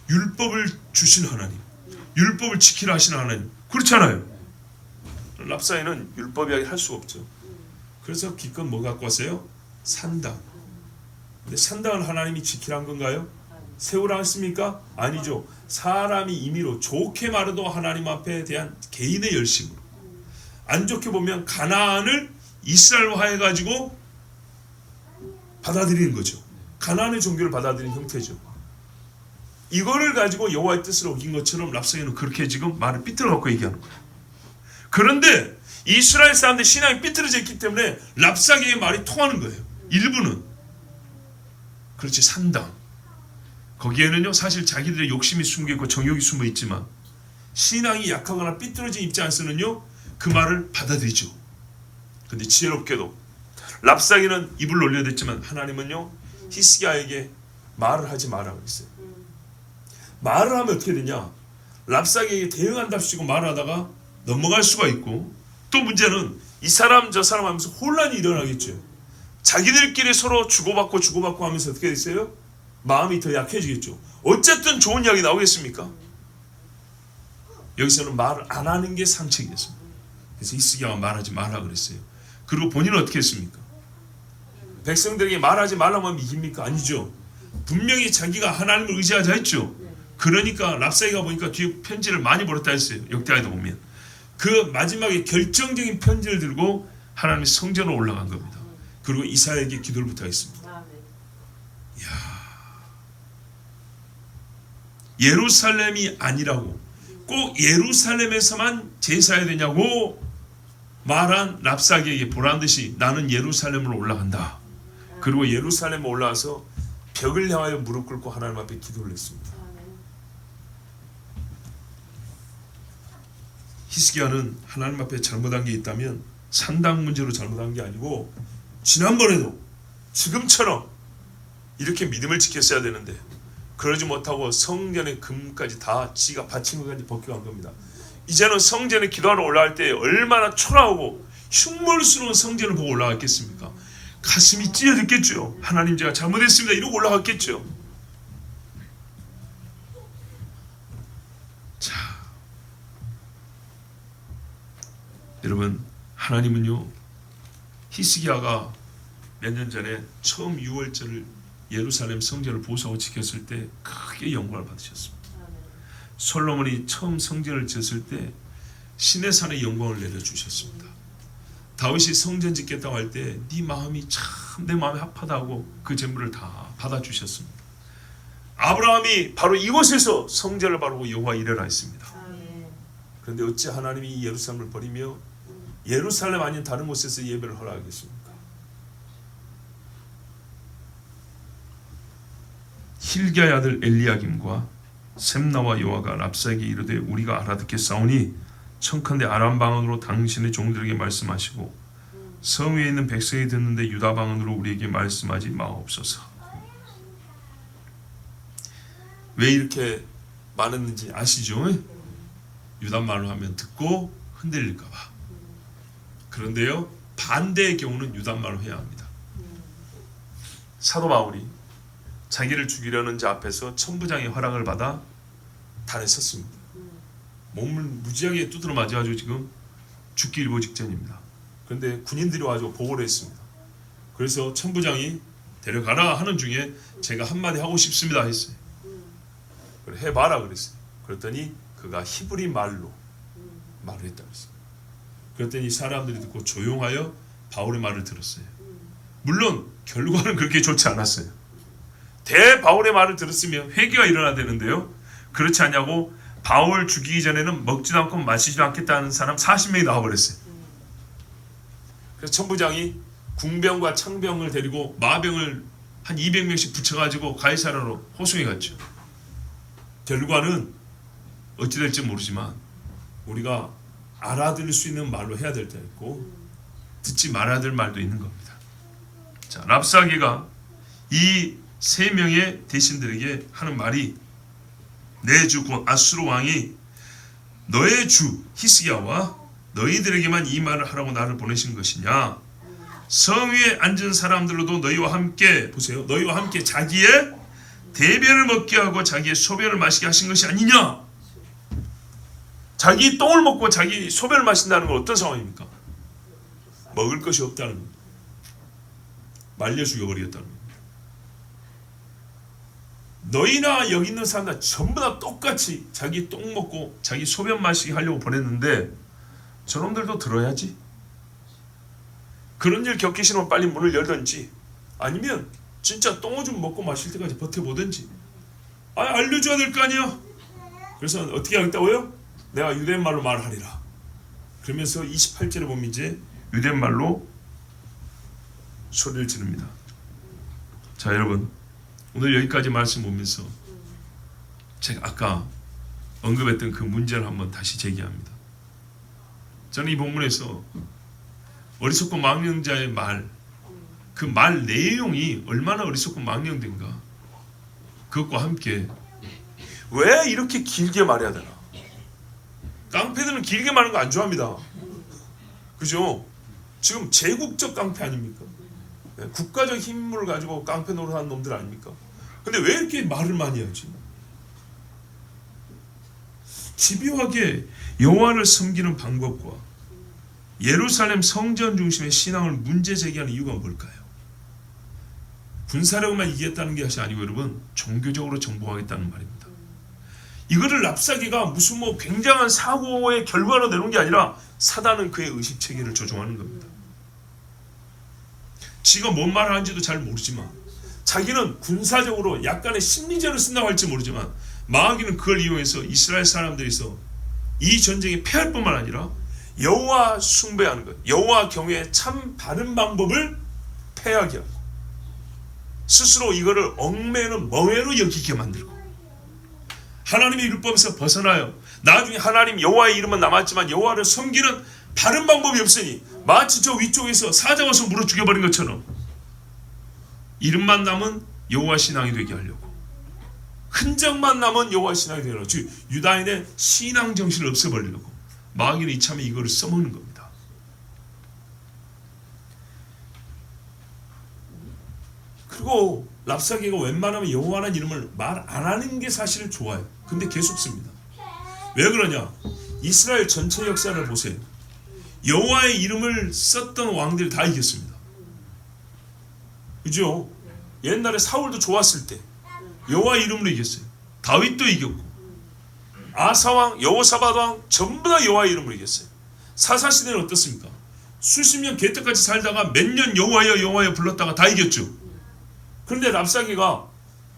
Speaker 3: 율법을 주신 하나님, 율법을 지키라 하시는 하나님, 그렇잖아요. 랍사기는 율법 이야기 할 수가 없죠. 그래서 기껏 뭐 갖고 왔어요? 산당. 근데 산당을 하나님이 지키라는 건가요? 세우라 했습니까? 아니죠. 사람이 임의로 좋게 말해도 하나님 앞에 대한 개인의 열심으로, 안 좋게 보면 가나안을 이스라엘화 해가지고 받아들이는 거죠. 가나안의 종교를 받아들이는 형태죠. 이거를 가지고 여호와의 뜻을 어긴 것처럼 랍사기는 그렇게 지금 말을 삐뚤어갖고 얘기하는 거예요. 그런데 이스라엘 사람들 신앙이 삐뚤어져 있기 때문에 랍사기의 말이 통하는 거예요. 일부는. 그렇지, 산당. 거기에는요 사실 자기들의 욕심이 숨겨있고 정욕이 숨어있지만 신앙이 약하거나 삐뚤어진 입장에서는요 그 말을 받아들이죠. 근데 지혜롭게도 랍사기는 입을 놀려댔지만 하나님은요 히스기야에게 말을 하지 마라 그랬어요. 말을 하면 어떻게 되냐, 랍사기에게 대응한답시고 말을 하다가 넘어갈 수가 있고, 또 문제는 이 사람 저 사람 하면서 혼란이 일어나겠죠. 자기들끼리 서로 주고받고 하면서 어떻게 됐어요? 마음이 더 약해지겠죠. 어쨌든 좋은 이야기 나오겠습니까? 여기서는 말을 안 하는 게 상책이었습니다. 그래서 히스기야가 말하지 말라 그랬어요. 그리고 본인은 어떻게 했습니까? 백성들에게 말하지 말라고 하면 이깁니까? 아니죠. 분명히 자기가 하나님을 의지하자 했죠. 그러니까 랍사기가 보니까 뒤에 편지를 많이 벌었다 했어요. 역대하에도 보면 그 마지막에 결정적인 편지를 들고 하나님의 성전으로 올라간 겁니다. 그리고 이사야에게 기도를 부탁했습니다. 예루살렘이 아니라고 꼭 예루살렘에서만 제사해야 되냐고 말한 랍사기에게 보란듯이 나는 예루살렘으로 올라간다. 그리고 예루살렘에 올라와서 벽을 향하여 무릎 꿇고 하나님 앞에 기도를 했습니다. 히스기야는 하나님 앞에 잘못한 게 있다면 산당 문제로 잘못한 게 아니고 지난번에도 지금처럼 이렇게 믿음을 지켰어야 되는데 그러지 못하고 성전의 금까지 다 지가 바친 것까지 벗겨간 겁니다. 이제는 성전에 기도하러 올라갈 때 얼마나 초라하고 흉물스러운 성전을 보고 올라갔겠습니까? 가슴이 찢어졌겠죠. 하나님 제가 잘못했습니다 이러고 올라갔겠죠. 자, 여러분, 하나님은요 히스기야가 몇 년 전에 처음 6월절을 예루살렘 성전을 보수하고 지켰을 때 크게 영광을 받으셨습니다. 솔로몬이 처음 성전을 지었을 때 시내 산의 영광을 내려주셨습니다. 다윗이 성전 짓겠다고 할 때 네 마음이 참 내 마음이 합하다고 그 재물을 다 받아주셨습니다. 아브라함이 바로 이곳에서 성전을 바르고 여호와 이르라 했습니다. 그런데 어찌 하나님이 예루살렘을 버리며 예루살렘 아닌 다른 곳에서 예배를 허락하겠습니까? 힐기야의 아들 엘리야김과 셈나와 요아가 랍사에게 이르되 우리가 알아듣겠사오니 청컨대 아람 방언으로 당신의 종들에게 말씀하시고 성 위에 있는 백성이 듣는데 유다 방언으로 우리에게 말씀하지 마옵소서. 왜 이렇게 많았는지 아시죠? 유다 말로 하면 듣고 흔들릴까 봐. 그런데요, 반대의 경우는 유다 말로 해야 합니다. 사도 바울이 자기를 죽이려는 자 앞에서 천부장의 허락을 받아 단에 섰습니다. 몸을 무지하게 두드러 맞아가지고 지금 죽기 일보 직전입니다. 그런데 군인들이 와서 보고를 했습니다. 그래서 천부장이 데려가라 하는 중에 제가 한마디 하고 싶습니다 했어요. 그래 해봐라 그랬어요. 그랬더니 그가 히브리 말로 말을 했다고 했어요. 그랬더니 사람들이 듣고 조용하여 바울의 말을 들었어요. 물론 결과는 그렇게 좋지 않았어요. 바울의 말을 들었으면 회개가 일어나야 되는데요, 그렇지 않냐고 바울 죽이기 전에는 먹지도 않고 마시지도 않겠다는 사람 40명이 나와버렸어요. 그래서 천부장이 궁병과 창병을 데리고 마병을 한 200명씩 붙여가지고 가이사라로 호송해 갔죠. 결과는 어찌 될지 모르지만 우리가 알아들을 수 있는 말로 해야 될 때 있고 듣지 말아야 될 말도 있는 겁니다. 자, 랍사게가 이 세 명의 대신들에게 하는 말이 내 주 곧 아수르 왕이 너의 주 히스기야와 너희들에게만 이 말을 하라고 나를 보내신 것이냐? 성 위에 앉은 사람들로도 너희와 함께 보세요. 너희와 함께 자기의 대변을 먹게 하고 자기의 소변을 마시게 하신 것이 아니냐? 자기 똥을 먹고 자기 소변을 마신다는 건 어떤 상황입니까? 먹을 것이 없다는 겁니다. 말려 죽여버리겠다는 겁니다. 너희나 여기 있는 사람들 전부 다 똑같이 자기 똥 먹고 자기 소변 마시게 하려고 보냈는데 저놈들도 들어야지. 그런 일 겪기 싫으면 빨리 문을 열든지 아니면 진짜 똥오줌 먹고 마실 때까지 버텨보든지 알려줘야 될 거 아니야. 그래서 어떻게 하겠다고요? 내가 유대인 말로 말하리라. 그러면서 28절에 보면 이제 유대인 말로 소리를 지릅니다. 자, 여러분, 오늘 여기까지 말씀 보면서 제가 아까 언급했던 그 문제를 한번 다시 제기합니다. 저는 이 본문에서 어리석고 망령자의 말, 그 말 내용이 얼마나 어리석고 망령된가, 그것과 함께 왜 이렇게 길게 말해야 되나. 깡패들은 길게 말하는 거 안 좋아합니다. 그죠? 지금 제국적 깡패 아닙니까? 국가적 힘을 가지고 깡패 노릇하는 놈들 아닙니까? 근데 왜 이렇게 말을 많이 하지? 집요하게 여호와를 섬기는 방법과 예루살렘 성전 중심의 신앙을 문제 제기하는 이유가 뭘까요? 군사력만 이기겠다는 것이 아니고 여러분, 종교적으로 정복하겠다는 말입니다. 이거를 랍사게가 무슨 굉장한 사고의 결과로 내놓은 게 아니라 사단은 그의 의식체계를 조종하는 겁니다. 지가 뭔 말을 하는지도 잘 모르지만 자기는 군사적으로 약간의 심리전을 쓴다고 할지 모르지만 마귀는 그걸 이용해서 이스라엘 사람들에서 이 전쟁에 패할 뿐만 아니라 여호와 숭배하는 것, 여호와 경외의 참 바른 방법을 패하게 하고 스스로 이거를 얽매이는 멍해로 여기게 만들고 하나님의 율법에서 벗어나요. 나중에 하나님 여호와의 이름은 남았지만 여호와를 섬기는 바른 방법이 없으니 마치 저 위쪽에서 사자 와서 물어 죽여버린 것처럼 이름만 남은 여호와 신앙이 되게 하려고, 흔적만 남은 여호와 신앙이 되게 하려고, 즉 유다인의 신앙 정신을 없애버리려고 마귀는 이참에 이거를 써먹는 겁니다. 그리고 랍사게가 웬만하면 여호와라는 이름을 말 안 하는 게 사실 좋아요. 근데 계속 씁니다. 왜 그러냐? 이스라엘 전체 역사를 보세요. 여호와의 이름을 썼던 왕들이 다 이겼습니다. 그죠? 옛날에 사울도 좋았을 때 여호와의 이름으로 이겼어요. 다윗도 이겼고 아사왕, 여호사밧 왕 전부 다 여호와의 이름으로 이겼어요. 사사시대는 어떻습니까? 수십 년 개떡같이 살다가 몇 년 여호와여 여호와여 불렀다가 다 이겼죠. 그런데 랍사게가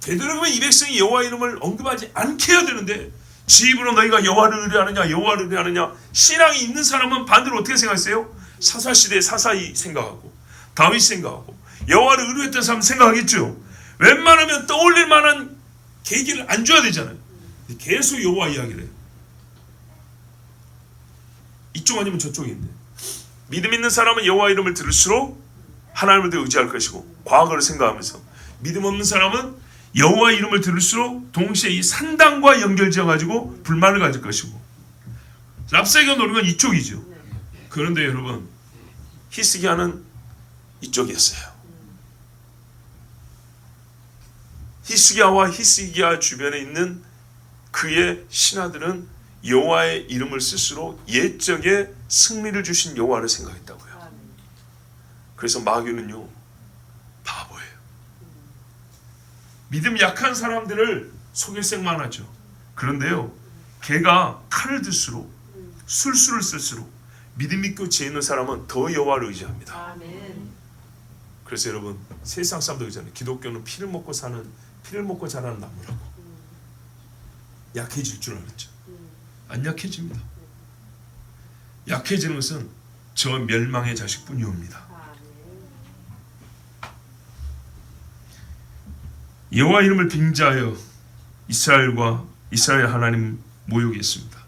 Speaker 3: 되도록이면 이 백성이 여호와 이름을 언급하지 않게 해야 되는데 지 입으로 너희가 여호와를 의뢰하느냐 여호와를 의뢰하느냐. 신앙이 있는 사람은 반대로 어떻게 생각했어요? 사사시대에 사사이 생각하고 다윗 생각하고 여호와를 의뢰했던 사람 생각하겠죠. 웬만하면 떠올릴 만한 계기를 안 줘야 되잖아요. 계속 여호와 이야기를 해요. 이쪽 아니면 저쪽인데 믿음 있는 사람은 여호와 이름을 들을수록 하나님을 더 의지할 것이고 과거를 생각하면서 믿음 없는 사람은 여호와 이름을 들을수록 동시에 이 산당과 연결지어가지고 불만을 가질 것이고 랍사게가 노린 건 이쪽이죠. 그런데 여러분 히스기야는 이쪽이었어요. 히스기야와 히스기야 주변에 있는 그의 신하들은 여호와의 이름을 쓸수록 옛적에 승리를 주신 여호와를 생각했다고요. 그래서 마귀는요 바보예요. 믿음 약한 사람들을 속일 생만 하죠. 그런데요 걔가 칼을 들수록 술수를 쓸수록 믿음 있고 지혜 있는 사람은 더 여호와를 의지합니다. 그래서 여러분 세상 사람들 의지하는 기독교는 피를 먹고 자라는 나무라고. 약해질 줄 알았죠. 안 약해집니다. 약해지는 것은 저 멸망의 자식뿐이옵니다. 여호와 이름을 빙자하여 이스라엘 하나님 모욕했습니다.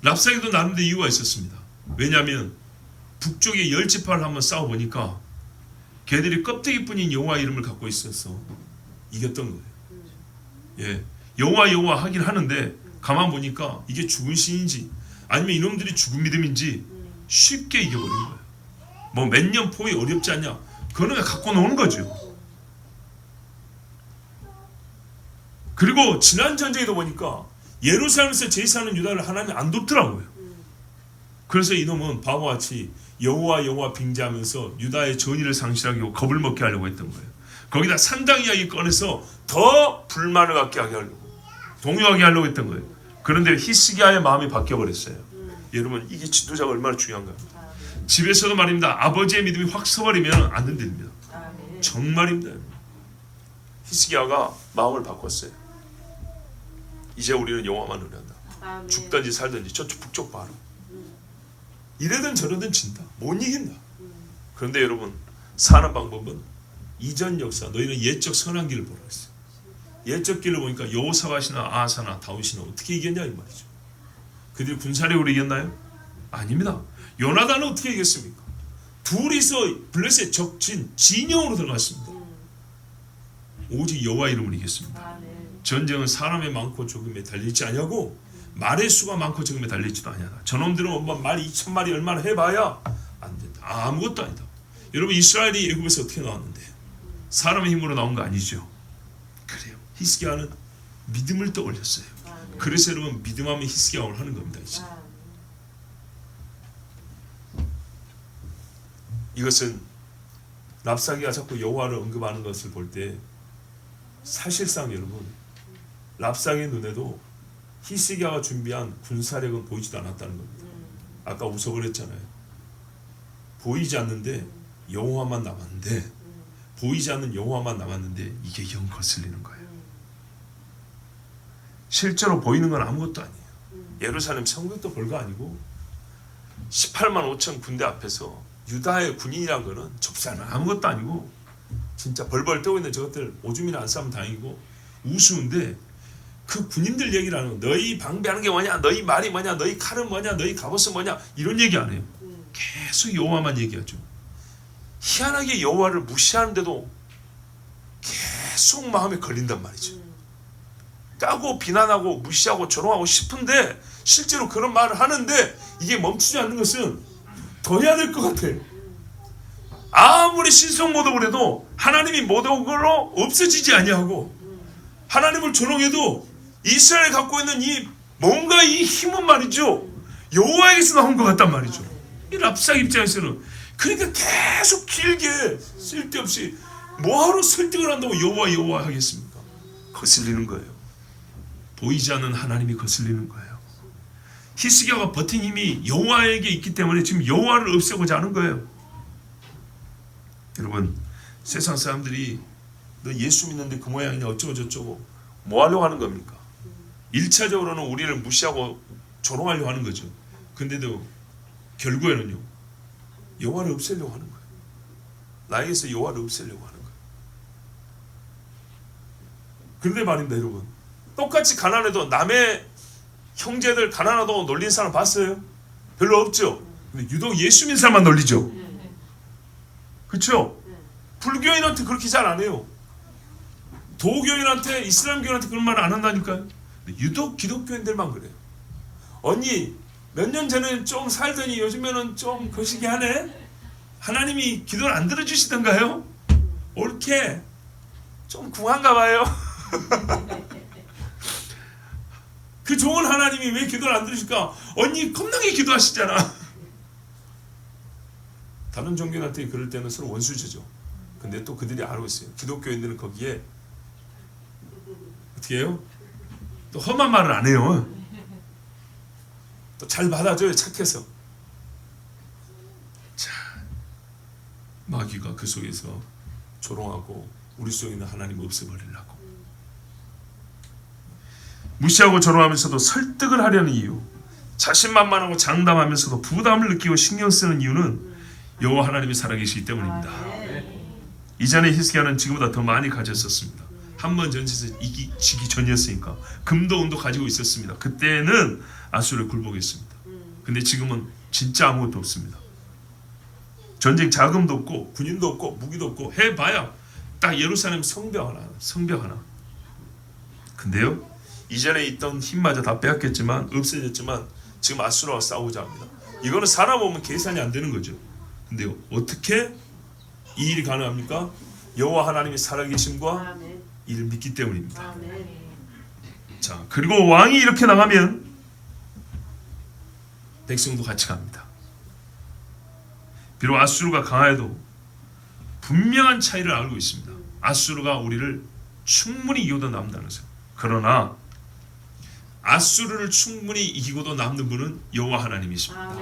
Speaker 3: 랍사게도 나름대로 이유가 있었습니다. 왜냐하면 북쪽의 10지파를 한번 싸워보니까 걔들이 껍데기뿐인 여호와 이름을 갖고 있어서 이겼던 거예요. 예, 여호와 하긴 하는데 가만 보니까 이게 죽은 신인지 아니면 이놈들이 죽은 믿음인지 쉽게 이겨버린 거예요. 뭐 몇 년 포위 어렵지 않냐? 그거는 갖고 노는 거죠. 그리고 지난 전쟁에도 보니까 예루살렘에서 제사하는 유다를 하나님이 안 돕더라고요. 그래서 이놈은 바보같이 여호와 빙자하면서 유다의 전의를 상실하게 하고 겁을 먹게 하려고 했던 거예요. 거기다 산당 이야기 꺼내서 더 불만을 갖게 하려고 동요하게 하려고 했던 거예요. 그런데 히스기야의 마음이 바뀌어버렸어요. 여러분 이게 지도자가 얼마나 중요한가요? 집에서도 말입니다. 아버지의 믿음이 확 서버리면 안 흔들립니다. 정말입니다. 히스기야가 마음을 바꿨어요. 이제 우리는 여호와만 의뢰한다. 죽든지 살든지 저쪽 북쪽 바로 이래든 저래든 진다. 못 이긴다. 그런데 여러분 사는 방법은 이전 역사 너희는 옛적 선한 길을 보라 했어요. 옛적 길을 보니까 여호사밧이나 아하사나 다윗이나 어떻게 이겼냐 이 말이죠. 그들이 군사력으로 이겼나요? 아닙니다. 요나단은 어떻게 이겼습니까? 둘이서 블레셋 적진 진영으로 들어갔습니다. 오직 여호와 이름으로 이겼습니다. 전쟁은 사람의 많고 적음에 달려있지 아니하고 말의 수가 많고 적음에 달려있지도 아니하다. 저놈들은 말 2,000마리 얼마나 해봐야 안 된다. 아무것도 아니다. 여러분 이스라엘이 애굽에서 어떻게 나왔는데 사람의 힘으로 나온 거 아니죠. 그래요. 히스기야는 믿음을 떠올렸어요. 그래서 여러분 믿음하면 히스기야를 하는 겁니다. 이제. 이것은 랍사게가 자꾸 여호와를 언급하는 것을 볼 때 사실상 여러분 랍사게 눈에도 히스기야가 준비한 군사력은 보이지도 않았다는 겁니다. 아까 웃어버렸잖아요. 보이지 않는데 여호와만 남았는데 보이지 않는 여호와만 남았는데 이게 영 거슬리는 거예요. 실제로 보이는 건 아무것도 아니에요. 예루살렘 성벽도 별거 아니고 18만 5천 군대 앞에서 유다의 군인이란 거는 접살만 아무것도 아니고 진짜 벌벌 떠고 있는 저것들 오줌이나 안 싸면 다행이고 우스운데 그 군인들 얘기를 하는 거 너희 방비하는 게 뭐냐 너희 말이 뭐냐 너희 칼은 뭐냐 너희 갑옷은 뭐냐 이런 얘기 안 해요. 계속 여호와만 얘기하죠. 희한하게 여호와를 무시하는데도 계속 마음에 걸린단 말이죠. 까고 비난하고 무시하고 조롱하고 싶은데 실제로 그런 말을 하는데 이게 멈추지 않는 것은 더 해야 될 것 같아요. 아무리 신성모독을 해도 하나님이 모독으로 없어지지 아니하고 하나님을 조롱해도 이스라엘이 갖고 있는 이 뭔가 이 힘은 말이죠 여호와에게서 나온 것 같단 말이죠. 이 랍사게 입장에서는 그러니까 계속 길게 쓸데없이 뭐하러 설득을 한다고 여호와 하겠습니까? 거슬리는 거예요. 보이지 않는 하나님이 거슬리는 거예요. 히스기야가 버틴 힘이 여호와에게 있기 때문에 지금 여호와를 없애고자 하는 거예요. 여러분, 세상 사람들이 너 예수 믿는데 그 모양이냐 어쩌고 저쩌고 뭐 하려고 하는 겁니까? 1차적으로는 우리를 무시하고 조롱하려고 하는 거죠. 근데도 결국에는요, 여호와를 없애려고 하는 거예요. 나에게서 여호와를 없애려고 하는 거예요. 그런데 말입니다, 여러분. 똑같이 가난해도 남의 형제들 가난하다고 놀린 사람 봤어요? 별로 없죠. 근데 유독 예수 믿는 사람만 놀리죠. 그렇죠? 불교인한테 그렇게 잘 안 해요. 도교인한테, 이슬람교인한테 그런 말 안 한다니까요. 근데 유독 기독교인들만 그래요. 언니 몇 년 전에 좀 살더니 요즘에는 좀 거시기 하네? 하나님이 기도를 안 들어주시던가요? 옳게 좀 궁한가 봐요. 그 좋은 하나님이 왜 기도를 안 들으실까? 언니 겁나게 기도하시잖아. 다른 종교한테 그럴 때는 서로 원수죠. 근데 또 그들이 알고 있어요. 기독교인들은 거기에 어떻게 해요? 또 험한 말을 안 해요. 또 잘 받아줘요, 착해서. 자, 마귀가 그 속에서 조롱하고 우리 속에 있는 하나님 없애버리려고 무시하고 조롱하면서도 설득을 하려는 이유, 자신만만하고 장담하면서도 부담을 느끼고 신경 쓰는 이유는 여호와 하나님이 살아계시기 때문입니다. 이전에 히스기야는 지금보다 더 많이 가졌었습니다. 한 번 전쟁에서 지기 전이었으니까 금도 은도 가지고 있었습니다. 그때는 아수르에 굴복했습니다. 근데 지금은 진짜 아무것도 없습니다. 전쟁 자금도 없고 군인도 없고 무기도 없고 해봐야 딱 예루살렘 성벽 하나. 근데요, 이전에 있던 힘마저 다 빼앗겼지만 없어졌지만 지금 아수르와 싸우자 합니다. 이거는 사람 보면 계산이 안 되는 거죠. 근데요, 어떻게 이 일이 가능합니까? 여호와 하나님이 살아계심과 이를 믿기 때문입니다. 자, 그리고 왕이 이렇게 나가면 백성도 같이 갑니다. 비록 아수르가 강하여도 분명한 차이를 알고 있습니다. 아수르가 우리를 충분히 이겨도 남다는 것을. 그러나 아수르를 충분히 이기고도 남는 분은 여호와 하나님이십니다.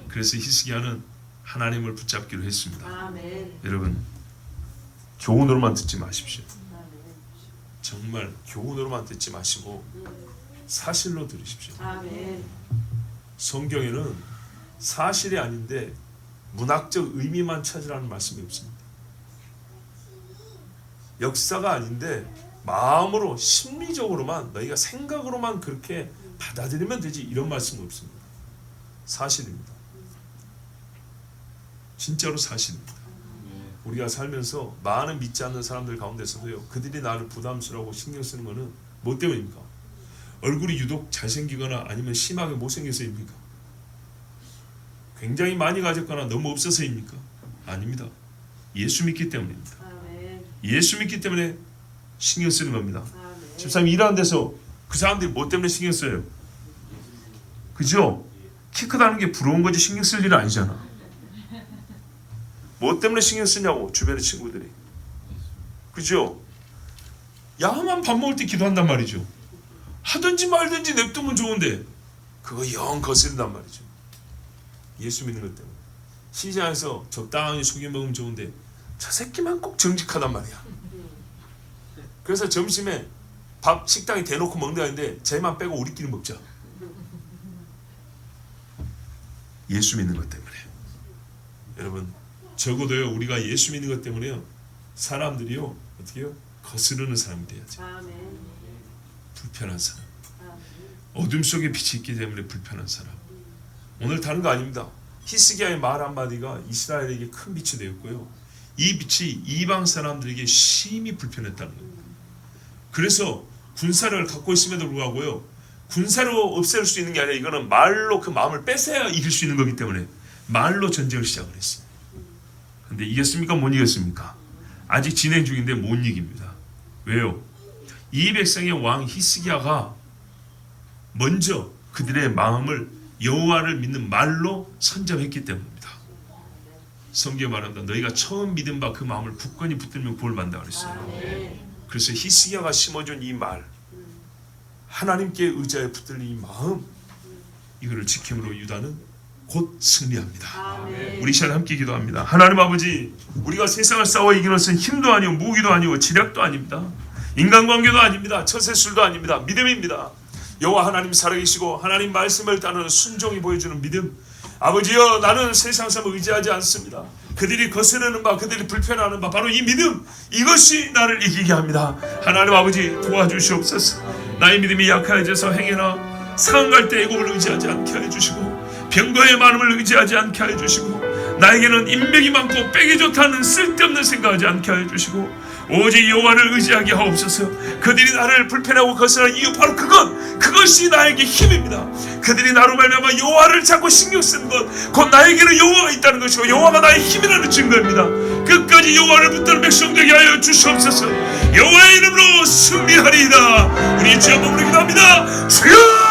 Speaker 3: 그래서 히스기야는 하나님을 붙잡기로 했습니다. 여러분, 교훈으로만 듣지 마십시오. 정말 교훈으로만 듣지 마시고 사실로 들으십시오. 성경에는 사실이 아닌데 문학적 의미만 찾으라는 말씀이 없습니다. 역사가 아닌데 마음으로 심리적으로만 너희가 생각으로만 그렇게 받아들이면 되지, 이런 말씀은 없습니다. 사실입니다. 진짜로 사실입니다. 우리가 살면서 많은 믿지 않는 사람들 가운데서도요, 그들이 나를 부담스러워하고 신경 쓰는 것은 뭐 때문입니까? 얼굴이 유독 잘생기거나 아니면 심하게 못생겨서입니까? 굉장히 많이 가졌거나 너무 없어서입니까? 아닙니다. 예수 믿기 때문입니다. 예수 믿기 때문에 신경 쓰는 겁니다. 집사님 일하는 데서 그 사람들이 뭐 때문에 신경 써요? 그죠? 키 크다는 게 부러운 거지 신경 쓸 일은 아니잖아. 뭐 때문에 신경 쓰냐고, 주변의 친구들이. 그죠? 야만 밥 먹을 때 기도한단 말이죠. 하든지 말든지 냅두면 좋은데 그거 영 거스른단 말이죠. 예수 믿는 것 때문에. 시장에서 적당히 속여 먹으면 좋은데 저 새끼만 꼭 정직하단 말이야. 그래서 점심에 밥 식당에 대놓고 먹는다는데 쟤만 빼고 우리끼리 먹자. 예수 믿는 것 때문에. 여러분, 적어도요, 우리가 예수 믿는 것 때문에요, 사람들이요, 어떻게요? 거스르는 사람이 돼야죠. 불편한 사람. 어둠 속에 빛이 있기 때문에 불편한 사람. 오늘 다른 거 아닙니다. 히스기야의 말 한마디가 이스라엘에게 큰 빛이 되었고요, 이 빛이 이방 사람들에게 심히 불편했다는 겁니다. 그래서 군사를 갖고 있음에도 불구하고요, 군사로 없앨 수 있는 게 아니라 이거는 말로 그 마음을 뺏어야 이길 수 있는 거기 때문에 말로 전쟁을 시작을 했어요. 근데 이겼습니까? 못 이겼습니까? 아직 진행 중인데 못 이깁니다. 왜요? 이 백성의 왕 히스기야가 먼저 그들의 마음을 여호와를 믿는 말로 선점했기 때문입니다. 성경에 말한다. 너희가 처음 믿은 바 그 마음을 굳건히 붙들면 구원받는다 그랬어요. 그래서 히스기야가 심어준 이 말, 하나님께 의지하여 붙들린 이 마음, 이거를 지킴으로 유다는 곧 승리합니다. 우리 시간 함께 기도합니다. 하나님 아버지, 우리가 세상을 싸워 이기는 것은 힘도 아니고 무기도 아니고 지략도 아닙니다. 인간관계도 아닙니다. 처세술도 아닙니다. 믿음입니다. 여호와 하나님 살아계시고 하나님 말씀을 따르는 순종이 보여주는 믿음. 아버지여, 나는 세상 사람을 의지하지 않습니다. 그들이 거스르는 바, 그들이 불편하는 바, 바로 이 믿음, 이것이 나를 이기게 합니다. 하나님 아버지, 도와주시옵소서. 나의 믿음이 약해져서 행해나 상할 때 애굽을 의지하지 않게 해주시고, 병거의 많음을 의지하지 않게 해주시고, 나에게는 인맥이 많고 빼기 좋다는 쓸데없는 생각하지 않게 해주시고, 오직 여호와를 의지하게 하옵소서. 그들이 나를 불편하고 거스르는 이유, 바로 그것이 나에게 힘입니다. 그들이 나로 말미암아 여호와를 자꾸 신경 쓰는 것, 곧 나에게는 여호와가 있다는 것이고 여호와가 나의 힘이라는 증거입니다. 끝까지 여호와를 붙드는 백성 되게 하여 주시옵소서. 여호와의 이름으로 승리하리이다. 우리 주 한번 기도합니다. 주여!